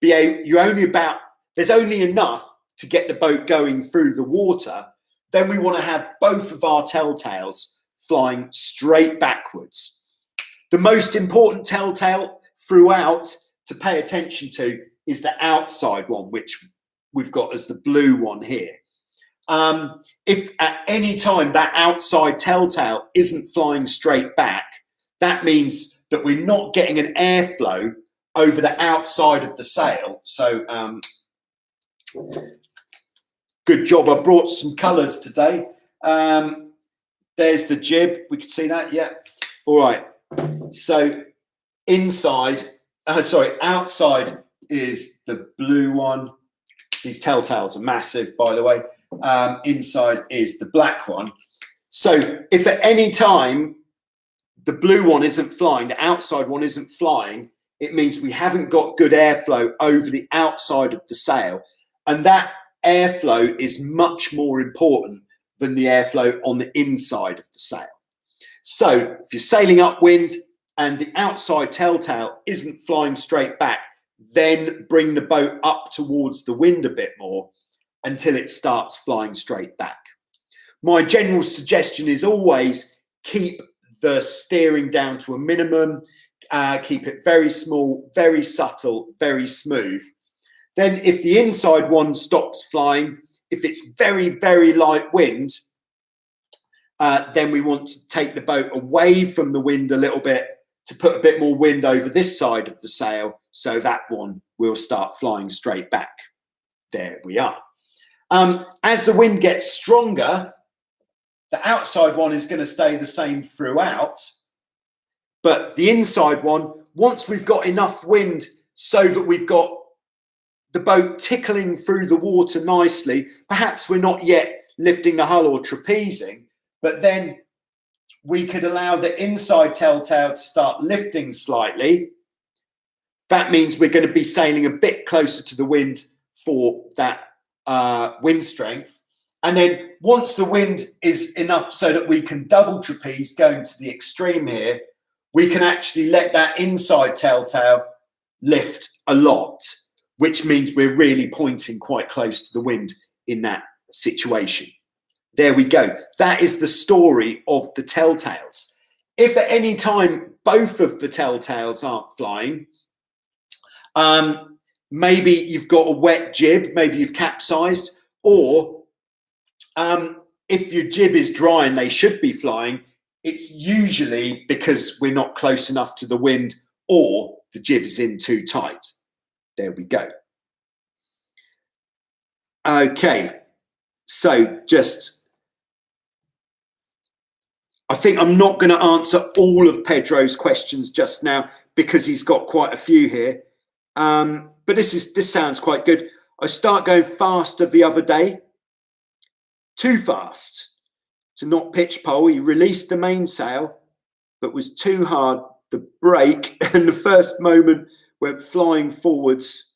be able, there's only enough to get the boat going through the water, then we want to have both of our telltales flying straight backwards. The most important telltale throughout to pay attention to is the outside one, which we've got as the blue one here. If at any time that outside telltale isn't flying straight back, that means that we're not getting an airflow over the outside of the sail. So good job. I brought some colours today. There's the jib. We can see that. Yeah. All right. So outside is the blue one. These telltales are massive, by the way. Inside is the black one. So if at any time the blue one isn't flying, the outside one isn't flying, it means we haven't got good airflow over the outside of the sail. And that airflow is much more important than the airflow on the inside of the sail. So if you're sailing upwind and the outside telltale isn't flying straight back, then bring the boat up towards the wind a bit more until it starts flying straight back. My general suggestion is always keep the steering down to a minimum, keep it very small, very subtle, very smooth. Then if the inside one stops flying, if it's very, very light wind, then we want to take the boat away from the wind a little bit to put a bit more wind over this side of the sail, so that one will start flying straight back. There we are. As the wind gets stronger, the outside one is going to stay the same throughout, but the inside one, once we've got enough wind so that we've got the boat tickling through the water nicely, perhaps we're not yet lifting the hull or trapezing, but then we could allow the inside telltale to start lifting slightly. That means we're going to be sailing a bit closer to the wind for that wind strength. And then once the wind is enough so that we can double trapeze going to the extreme here, we can actually let that inside telltale lift a lot, which means we're really pointing quite close to the wind in that situation. There we go. That is the story of the telltales. If at any time both of the telltales aren't flying, maybe you've got a wet jib, maybe you've capsized, or if your jib is dry and they should be flying, it's usually because we're not close enough to the wind or the jib is in too tight. There we go. Okay, so I think I'm not going to answer all of Pedro's questions just now because he's got quite a few here. But this sounds quite good. I start going faster the other day. Too fast to not pitch pole. He released the mainsail, but was too hard. The brake and the first moment went flying forwards.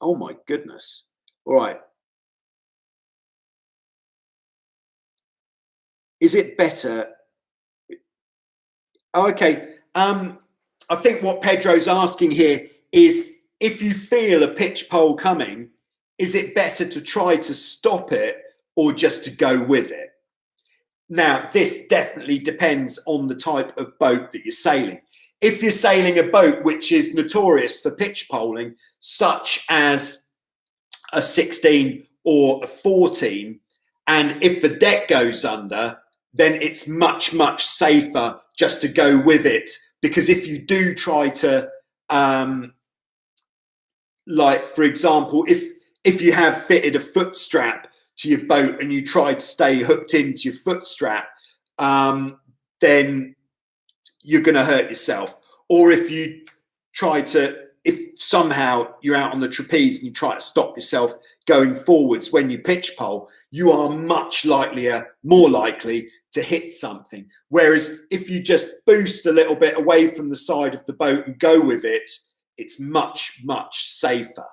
Oh my goodness. All right. Is it better? Oh, okay. I think what Pedro's asking here is, if you feel a pitch pole coming, is it better to try to stop it or just to go with it? Now, this definitely depends on the type of boat that you're sailing. If you're sailing a boat which is notorious for pitch poling, such as a 16 or a 14, and if the deck goes under, then it's much, much safer just to go with it. Because if you do try to, like, for example, if you have fitted a foot strap to your boat and you try to stay hooked into your foot strap, then you're going to hurt yourself. Or if somehow you're out on the trapeze and you try to stop yourself going forwards when you pitch pole, you are more likely to hit something. Whereas if you just boost a little bit away from the side of the boat and go with it, it's much, much safer.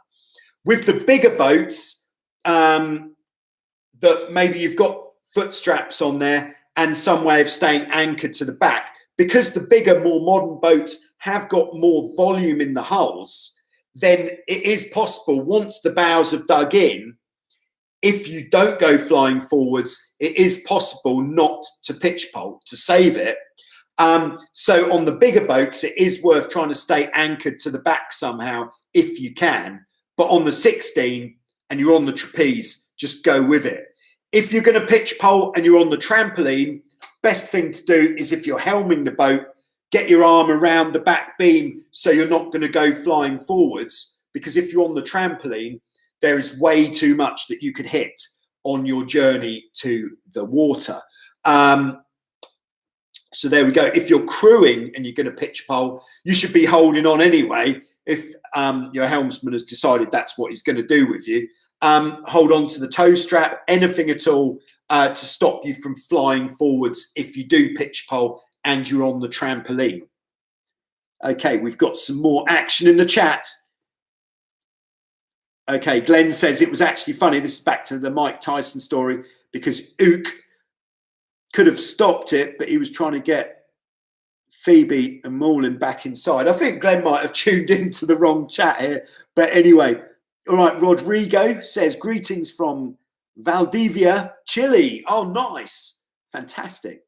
With the bigger boats, that maybe you've got foot straps on there, and some way of staying anchored to the back. Because the bigger, more modern boats have got more volume in the hulls, then it is possible, once the bows have dug in, if you don't go flying forwards, it is possible not to pitchpole, to save it. So on the bigger boats, it is worth trying to stay anchored to the back somehow if you can. But on the 16 and you're on the trapeze, just go with it. If you're going to pitchpole and you're on the trampoline, best thing to do is, if you're helming the boat, get your arm around the back beam so you're not going to go flying forwards. Because if you're on the trampoline, there is way too much that you could hit on your journey to the water. So there we go. If you're crewing and you're going to pitchpole, you should be holding on anyway. If your helmsman has decided that's what he's going to do with you, hold on to the tow strap, anything at all to stop you from flying forwards if you do pitchpole and you're on the trampoline. Okay, we've got some more action in the chat. Okay, Glenn says it was actually funny. This is back to the Mike Tyson story, because Ook could have stopped it, but he was trying to get Phoebe and Maulin back inside. I think Glenn might have tuned into the wrong chat here. But anyway, all right, Rodrigo says, greetings from Valdivia, Chile. Oh, nice. Fantastic.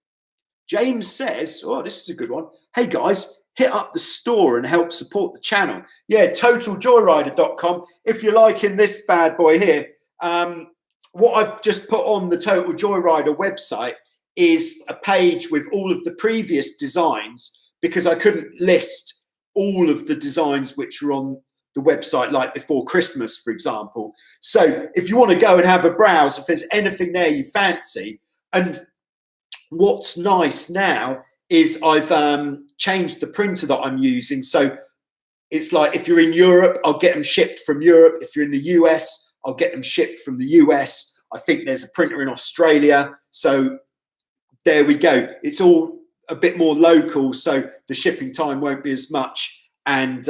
James says, oh, this is a good one. Hey, guys, hit up the store and help support the channel. Yeah, totaljoyrider.com. If you're liking this bad boy here, what I've just put on the Total Joyrider website is a page with all of the previous designs, because I couldn't list all of the designs which were on the website, like before Christmas, for example. So if you want to go and have a browse, if there's anything there you fancy. And what's nice now is I've changed the printer that I'm using. So it's like, if you're in Europe, I'll get them shipped from Europe. If you're in the US, I'll get them shipped from the US. I think there's a printer in Australia. So there we go. It's all a bit more local, so the shipping time won't be as much, and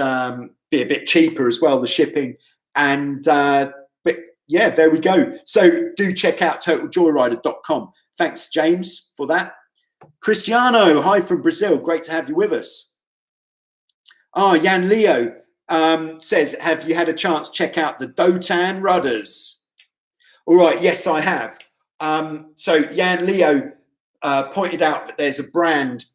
be a bit cheaper as well, the shipping. And but yeah, there we go. So do check out totaljoyrider.com. Thanks, James, for that. Cristiano, hi from Brazil. Great to have you with us. Oh, Jan Leo says, have you had a chance to check out the Dotan rudders? All right, yes, I have. So Jan Leo pointed out that there's a brand,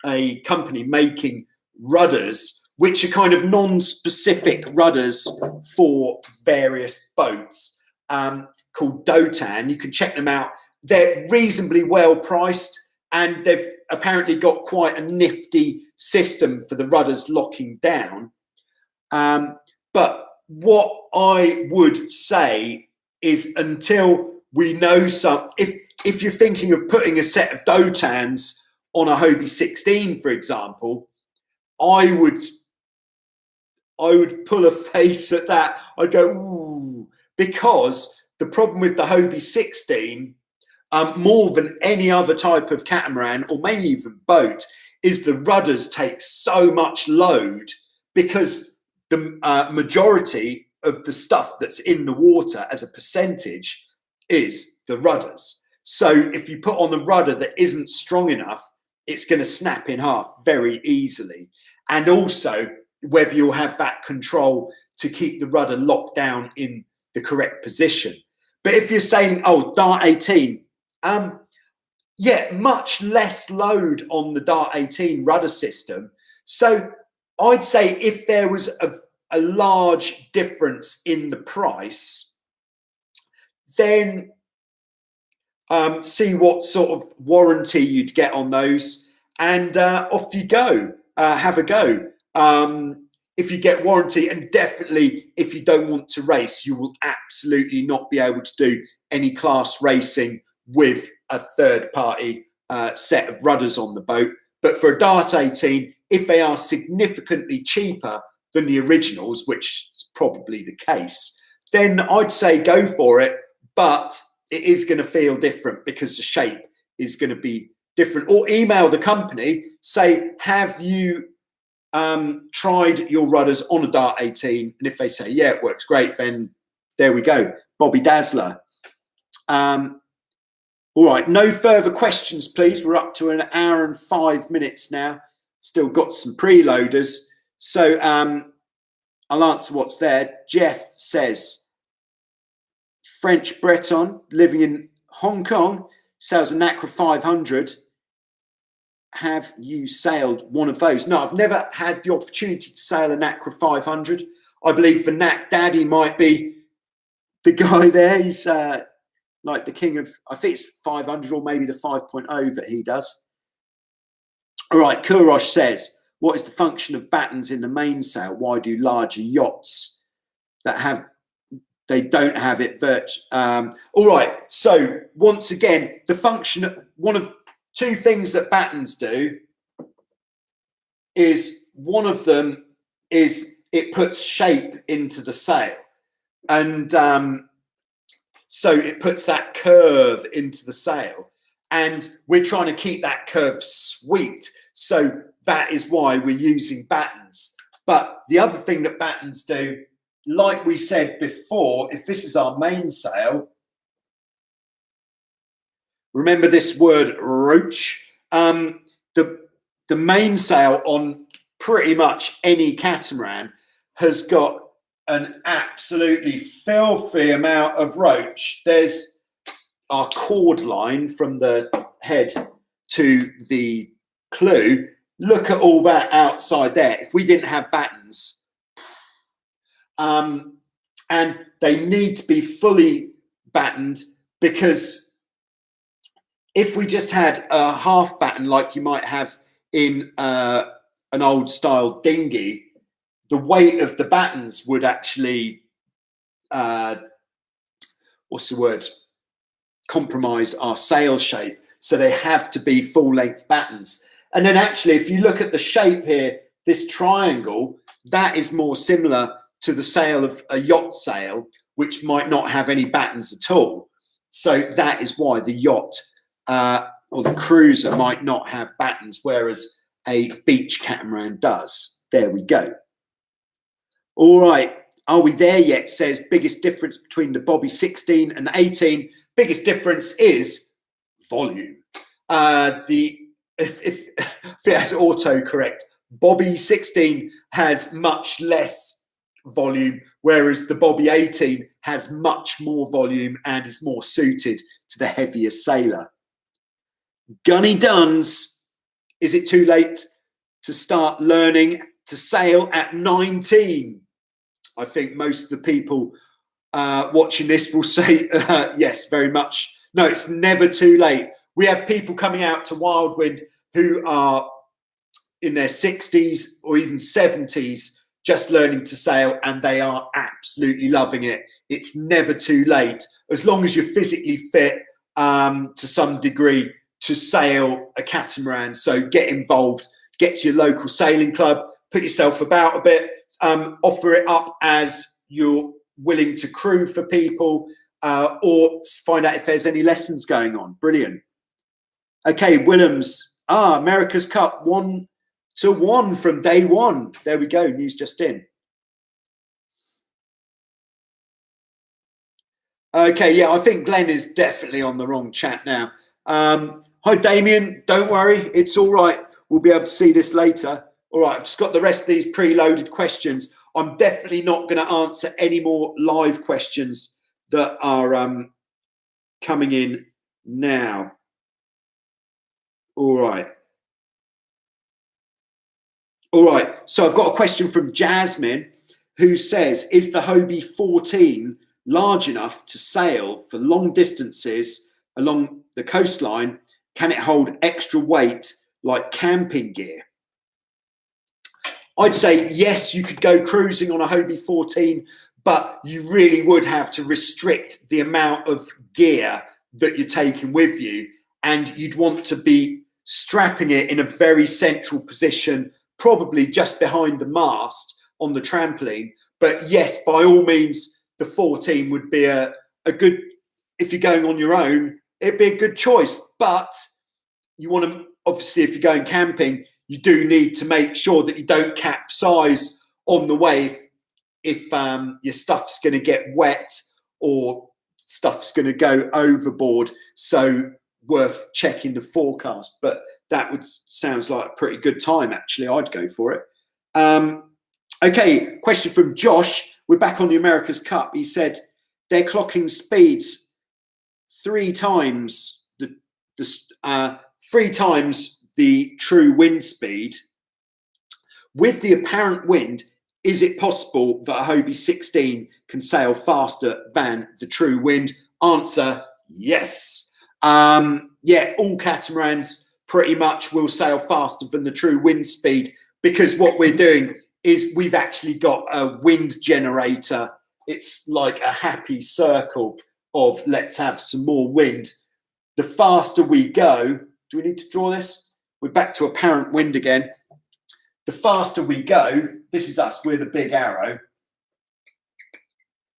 a company making rudders, which are kind of non-specific rudders for various boats, called Dotan. You can check them out. They're reasonably well priced, and they've apparently got quite a nifty system for the rudders locking down. But what I would say is, until we know if you're thinking of putting a set of Dotans on a Hobie 16, for example, I would pull a face at that. I'd go, ooh, because the problem with the Hobie 16, more than any other type of catamaran, or maybe even boat, is the rudders take so much load, because the majority of the stuff that's in the water as a percentage is the rudders. So if you put on the rudder that isn't strong enough, it's going to snap in half very easily. And also whether you'll have that control to keep the rudder locked down in the correct position. But if you're saying, oh, Dart 18, yeah, much less load on the Dart 18 rudder system. So I'd say if there was a large difference in the price, then see what sort of warranty you'd get on those, and off you go. Have a go. If you get warranty, and definitely if you don't want to race, you will absolutely not be able to do any class racing with a third-party set of rudders on the boat. But for a Dart 18, if they are significantly cheaper than the originals, which is probably the case, then I'd say go for it. But it is going to feel different, because the shape is going to be different. Or email the company, say, have you tried your rudders on a Dart 18? And if they say, yeah, it works great, then there we go. Bobby Dazzler. All right, no further questions, please. We're up to 1 hour and 5 minutes now. Still got some preloaders. So I'll answer what's there. Jeff says, French Breton living in Hong Kong, sails a Nacra 500. Have you sailed one of those? No, I've never had the opportunity to sail a Nacra 500. I believe the Nac Daddy might be the guy there. He's like the king of, I think it's 500 or maybe the 5.0 that he does. All right, Kurosh says, what is the function of battens in the mainsail? Why do larger yachts that have, they don't have it all right, so once again, the function, one of two things that battens do is, one of them is it puts shape into the sail. And so it puts that curve into the sail, and we're trying to keep that curve sweet. So that is why we're using battens. But the other thing that battens do, like we said before, if this is our mainsail, remember this word roach. The mainsail on pretty much any catamaran has got an absolutely filthy amount of roach. There's our cord line from the head to the clew. Look at all that outside there. If we didn't have battens, and they need to be fully battened, because if we just had a half batten like you might have in an old style dinghy, the weight of the battens would actually, what's the word? Compromise our sail shape. So they have to be full length battens. And then actually, if you look at the shape here, this triangle, that is more similar to the sail of a yacht sail, which might not have any battens at all. So that is why the yacht or the cruiser might not have battens, whereas a beach catamaran does. There we go. All right, are we there yet? Says biggest difference between the Bobby 16 and 18. Biggest difference is volume. If that's autocorrect, Bobby 16 has much less volume, whereas the Bobby 18 has much more volume and is more suited to the heavier sailor. Gunny Duns, is it too late to start learning to sail at 19? I think most of the people watching this will say yes, very much. No, it's never too late. We have people coming out to Wildwind who are in their 60s or even 70s just learning to sail, and they are absolutely loving it. It's never too late, as long as you're physically fit to some degree to sail a catamaran. So get involved, get to your local sailing club, put yourself about a bit, offer it up as you're willing to crew for people, or find out if there's any lessons going on. Brilliant. Okay, Willems. America's Cup 1-1 from day one. There we go. News just in. Okay, yeah, I think Glenn is definitely on the wrong chat now. Hi, Damien. Don't worry. It's all right. We'll be able to see this later. All right, I've just got the rest of these preloaded questions. I'm definitely not going to answer any more live questions that are coming in now. All right. All right. So I've got a question from Jasmine, who says, is the Hobie 14 large enough to sail for long distances along the coastline? Can it hold extra weight like camping gear? I'd say yes, you could go cruising on a Hobie 14, but you really would have to restrict the amount of gear that you're taking with you, and you'd want to be strapping it in a very central position, probably just behind the mast on the trampoline. But yes, by all means, the 14 would be a good, if you're going on your own, it'd be a good choice. But you want to, obviously, if you're going camping, you do need to make sure that you don't capsize on the way if your stuff's going to get wet or stuff's going to go overboard. So worth checking the forecast, but that sounds like a pretty good time, actually. I'd go for it. Okay, question from Josh. We're back on the America's Cup. He said they're clocking speeds three times the true wind speed. With the apparent wind, is it possible that a Hobie 16 can sail faster than the true wind? Answer, yes. Yeah, all catamarans pretty much will sail faster than the true wind speed, because what we're doing is we've actually got a wind generator. It's like a happy circle of let's have some more wind. The faster we go, do we need to draw this? We're back to apparent wind again. The faster we go, this is us, we're the big arrow.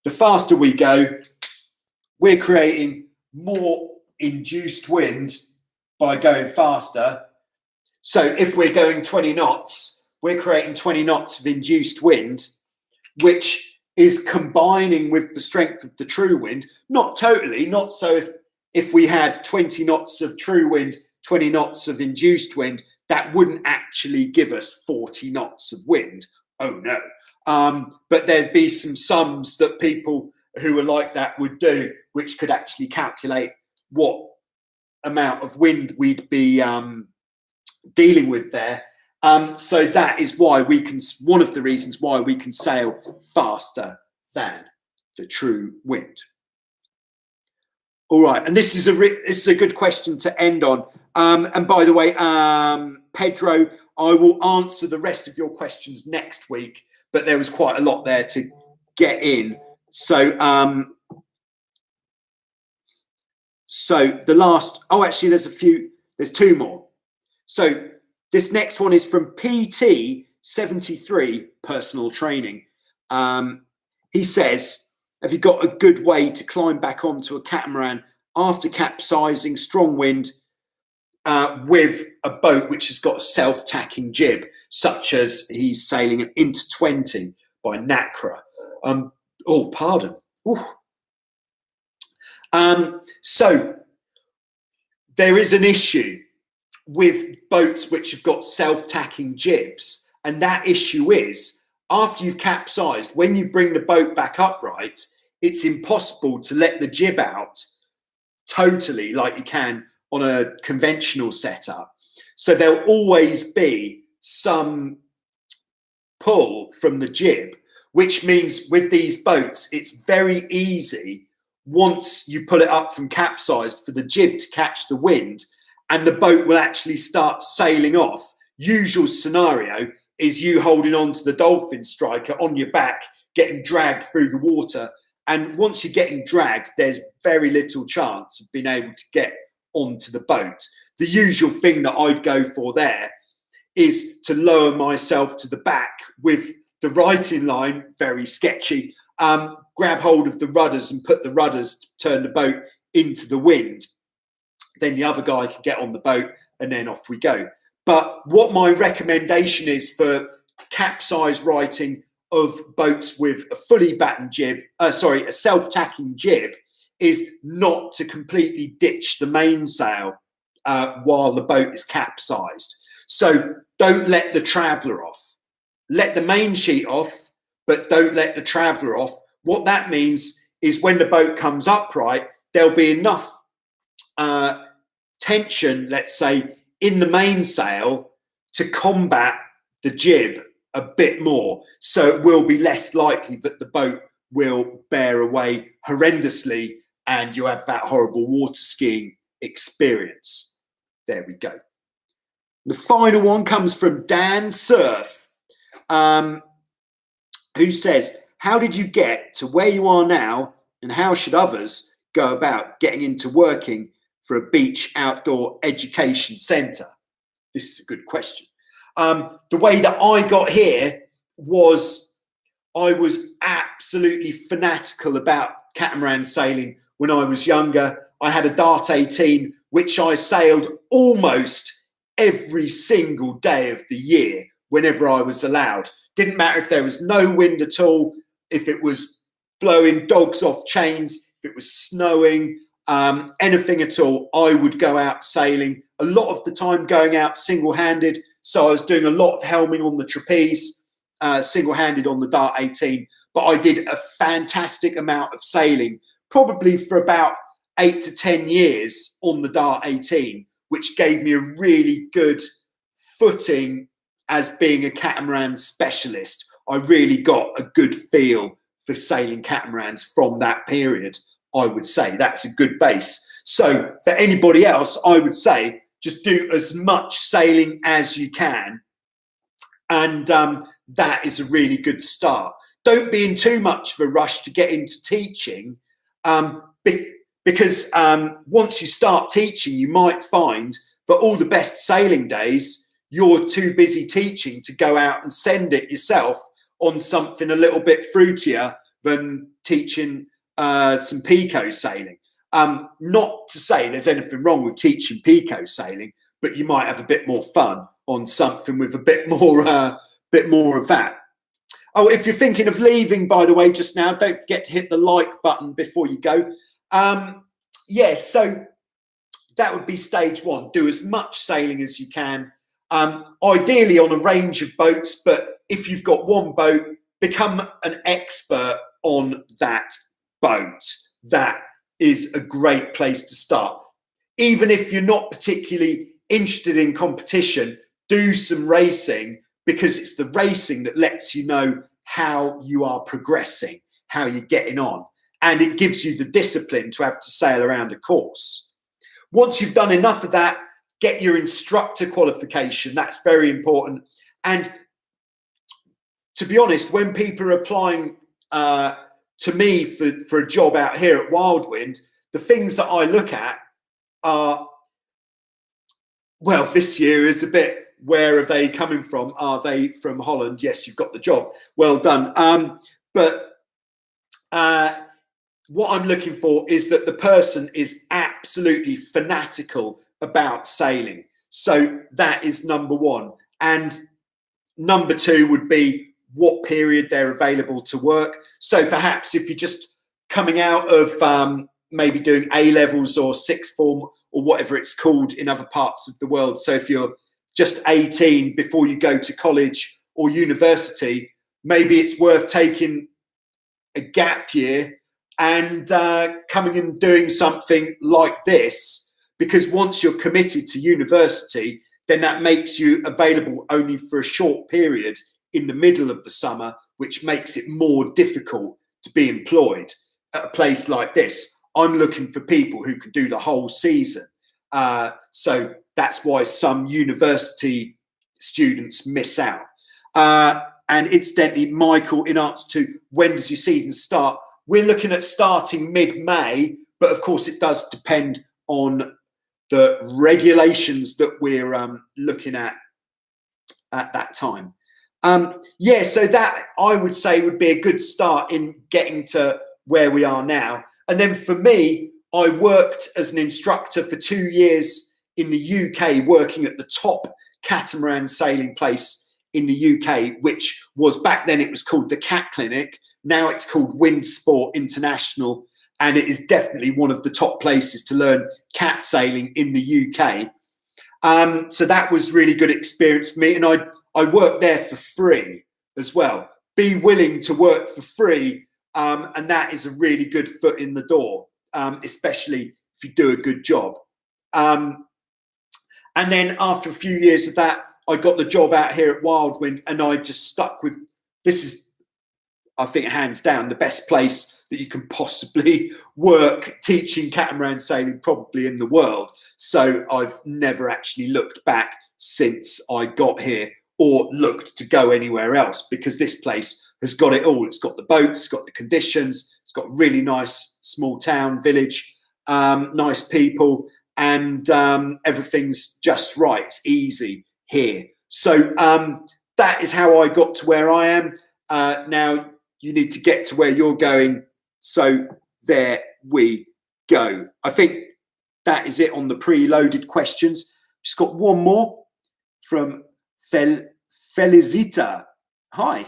The faster we go, we're creating more induced wind by going faster. So if we're going 20 knots, we're creating 20 knots of induced wind, which is combining with the strength of the true wind. Not totally, not so if we had 20 knots of true wind, 20 knots of induced wind, that wouldn't actually give us 40 knots of wind. Oh no. But there'd be some sums that people who are like that would do, which could actually calculate what amount of wind we'd be dealing with there. So that is why we can, one of the reasons why we can sail faster than the true wind. All right, and this is a good question to end on. And by the way, Pedro, I will answer the rest of your questions next week, but there was quite a lot there to get in. So, so the last, oh, actually, there's two more. So this next one is from PT73 Personal Training. He says, have you got a good way to climb back onto a catamaran after capsizing, strong wind, with a boat which has got a self-tacking jib, such as he's sailing an Inter 20 by Nacra? Oh, pardon. So there is an issue with boats which have got self-tacking jibs, and that issue is after you've capsized, when you bring the boat back upright, it's impossible to let the jib out totally like you can on a conventional setup. So there'll always be some pull from the jib, which means with these boats, it's very easy once you pull it up from capsized for the jib to catch the wind, and the boat will actually start sailing off. Usual scenario is you holding on to the dolphin striker on your back, getting dragged through the water. And once you're getting dragged, there's very little chance of being able to get onto the boat. The usual thing that I'd go for there is to lower myself to the back with the righting line, very sketchy, grab hold of the rudders and put the rudders to turn the boat into the wind. Then the other guy can get on the boat and then off we go. But what my recommendation is for capsize righting of boats with a fully battened jib, a self-tacking jib, is not to completely ditch the mainsail while the boat is capsized. So don't let the traveller off. Let the main sheet off, but don't let the traveller off. What that means is when the boat comes upright, there'll be enough tension, let's say, in the mainsail to combat the jib a bit more. So it will be less likely that the boat will bear away horrendously and you have that horrible water skiing experience. There we go. The final one comes from Dan Surf, who says, how did you get to where you are now, and how should others go about getting into working for a beach outdoor education centre? This is a good question. The way that I got here was I was absolutely fanatical about catamaran sailing when I was younger. I had a Dart 18, which I sailed almost every single day of the year whenever I was allowed. Didn't matter if there was no wind at all, if it was blowing dogs off chains, if it was snowing. anything at all, I would go out sailing. A lot of the time going out single-handed. So I was doing a lot of helming on the trapeze, single-handed on the Dart 18. But I did a fantastic amount of sailing, probably for about 8 to 10 years on the Dart 18, which gave me a really good footing as being a catamaran specialist. I really got a good feel for sailing catamarans from that period. I would say that's a good base. So for anybody else, I would say just do as much sailing as you can. And that is a really good start. Don't be in too much of a rush to get into teaching, because once you start teaching, you might find that all the best sailing days, you're too busy teaching to go out and send it yourself on something a little bit fruitier than teaching some Pico sailing. Not to say there's anything wrong with teaching Pico sailing, but you might have a bit more fun on something with a bit more of that. Oh, if you're thinking of leaving, by the way, just now, don't forget to hit the like button before you go. Yes, so that would be stage one. Do as much sailing as you can, ideally on a range of boats. But if you've got one boat, become an expert on that boat. That is a great place to start. Even if you're not particularly interested in competition, do some racing, because it's the racing that lets you know how you are progressing, how you're getting on. And it gives you the discipline to have to sail around a course. Once you've done enough of that, get your instructor qualification. That's very important. And to be honest, when people are applying to me for a job out here at Wildwind, the things that I look at are, well, this year is a bit, where are they coming from? Are they from Holland? Yes, you've got the job. Well done. But what I'm looking for is that the person is absolutely fanatical about sailing. So that is number one. And number two would be what period they're available to work. So perhaps if you're just coming out of maybe doing A-levels or sixth form or whatever it's called in other parts of the world. So if you're just 18 before you go to college or university, maybe it's worth taking a gap year and coming and doing something like this, because once you're committed to university, then that makes you available only for a short period in the middle of the summer, which makes it more difficult to be employed at a place like this. I'm looking for people who can do the whole season. So that's why some university students miss out. And incidentally, Michael, in answer to when does your season start, we're looking at starting mid-May, but of course it does depend on the regulations that we're looking at that time. Yeah, so that I would say would be a good start in getting to where we are now. And then for me, I worked as an instructor for 2 years in the UK, working at the top catamaran sailing place in the UK, which was, back then it was called the Cat Clinic. Now it's called Wind Sport International. And it is definitely one of the top places to learn cat sailing in the UK. So that was really good experience for me. And I worked there for free as well. Be willing to work for free. And that is a really good foot in the door, especially if you do a good job. And then after a few years of that, I got the job out here at Wildwind, and I just stuck with, this is, I think, hands down, the best place that you can possibly work teaching catamaran sailing probably in the world. So I've never actually looked back since I got here or looked to go anywhere else, because this place has got it all. It's got the boats, it's got the conditions, it's got a really nice small town, village, nice people, and everything's just right. It's easy here. So that is how I got to where I am. Now you need to get to where you're going. So there we go. I think that is it on the preloaded questions. Just got one more from Felicita. Hi.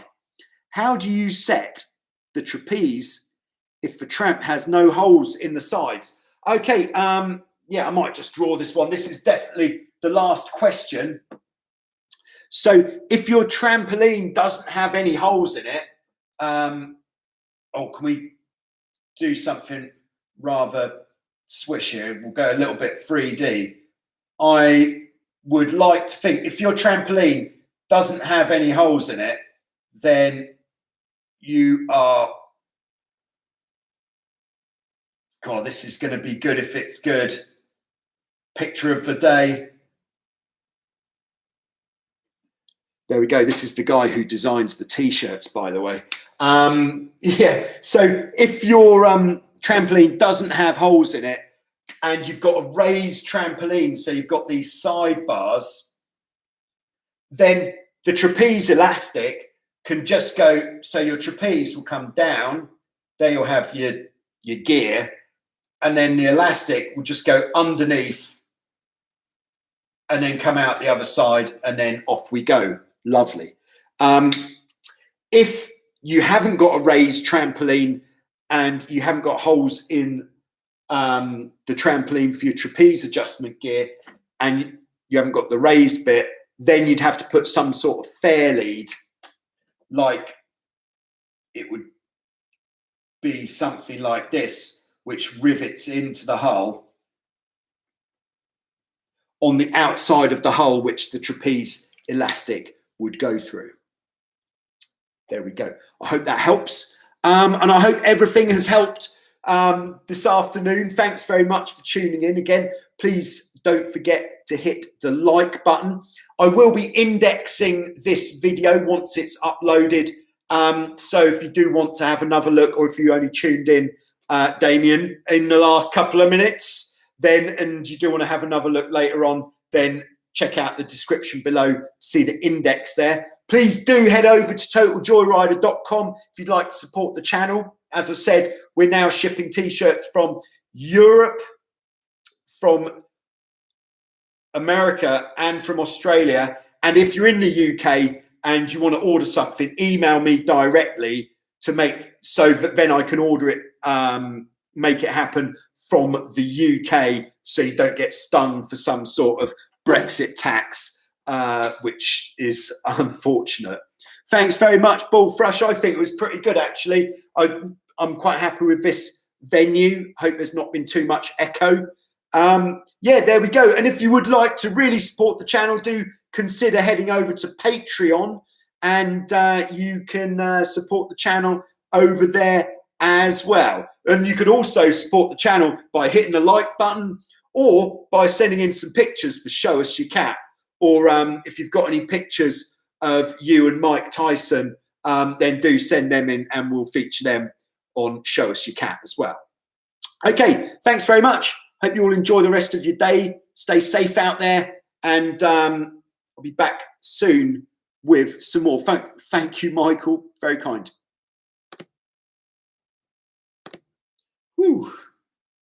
How do you set the trapeze if the tramp has no holes in the sides? Okay, yeah, I might just draw this one. This is definitely the last question. So if your trampoline doesn't have any holes in it, oh, can we do something rather swish here? We'll go a little bit 3D. I would like to think if your trampoline doesn't have any holes in it, then you are, God, this is going to be good if it's good. Picture of the day. There we go. This is the guy who designs the t-shirts, by the way. Yeah, so if your trampoline doesn't have holes in it and you've got a raised trampoline, so you've got these sidebars, then the trapeze elastic can just go, so your trapeze will come down, there you'll have your gear, and then the elastic will just go underneath and then come out the other side, and then off we go. Lovely. If you haven't got a raised trampoline and you haven't got holes in the trampoline for your trapeze adjustment gear, and you haven't got the raised bit, then you'd have to put some sort of fair lead, like it would be something like this, which rivets into the hull on the outside of the hull, which the trapeze elastic would go through. There we go. I hope that helps. And I hope everything has helped this afternoon. Thanks very much for tuning in again. Please don't forget to hit the like button. I will be indexing this video once it's uploaded. So if you do want to have another look, or if you only tuned in, Damien, in the last couple of minutes, then, and you do want to have another look later on, then check out the description below to see the index there. Please do head over to totaljoyrider.com if you'd like to support the channel. As I said, we're now shipping t-shirts from Europe, from America, and from Australia. And if you're in the UK and you want to order something, email me directly to make, so that then I can order it, make it happen from the UK, so you don't get stung for some sort of Brexit tax, which is unfortunate. Thanks very much, Bullfrush. I think it was pretty good, actually. I'm quite happy with this venue. Hope there's not been too much echo. Yeah, there we go. And if you would like to really support the channel, do consider heading over to Patreon, and you can support the channel over there as well. And you could also support the channel by hitting the like button, or by sending in some pictures for Show Us Your Cat. Or if you've got any pictures of you and Mike Tyson, then do send them in and we'll feature them on Show Us Your Cat as well. Okay, thanks very much. Hope you all enjoy the rest of your day. Stay safe out there, and I'll be back soon with some more. Thank you, Michael. Very kind. Whew.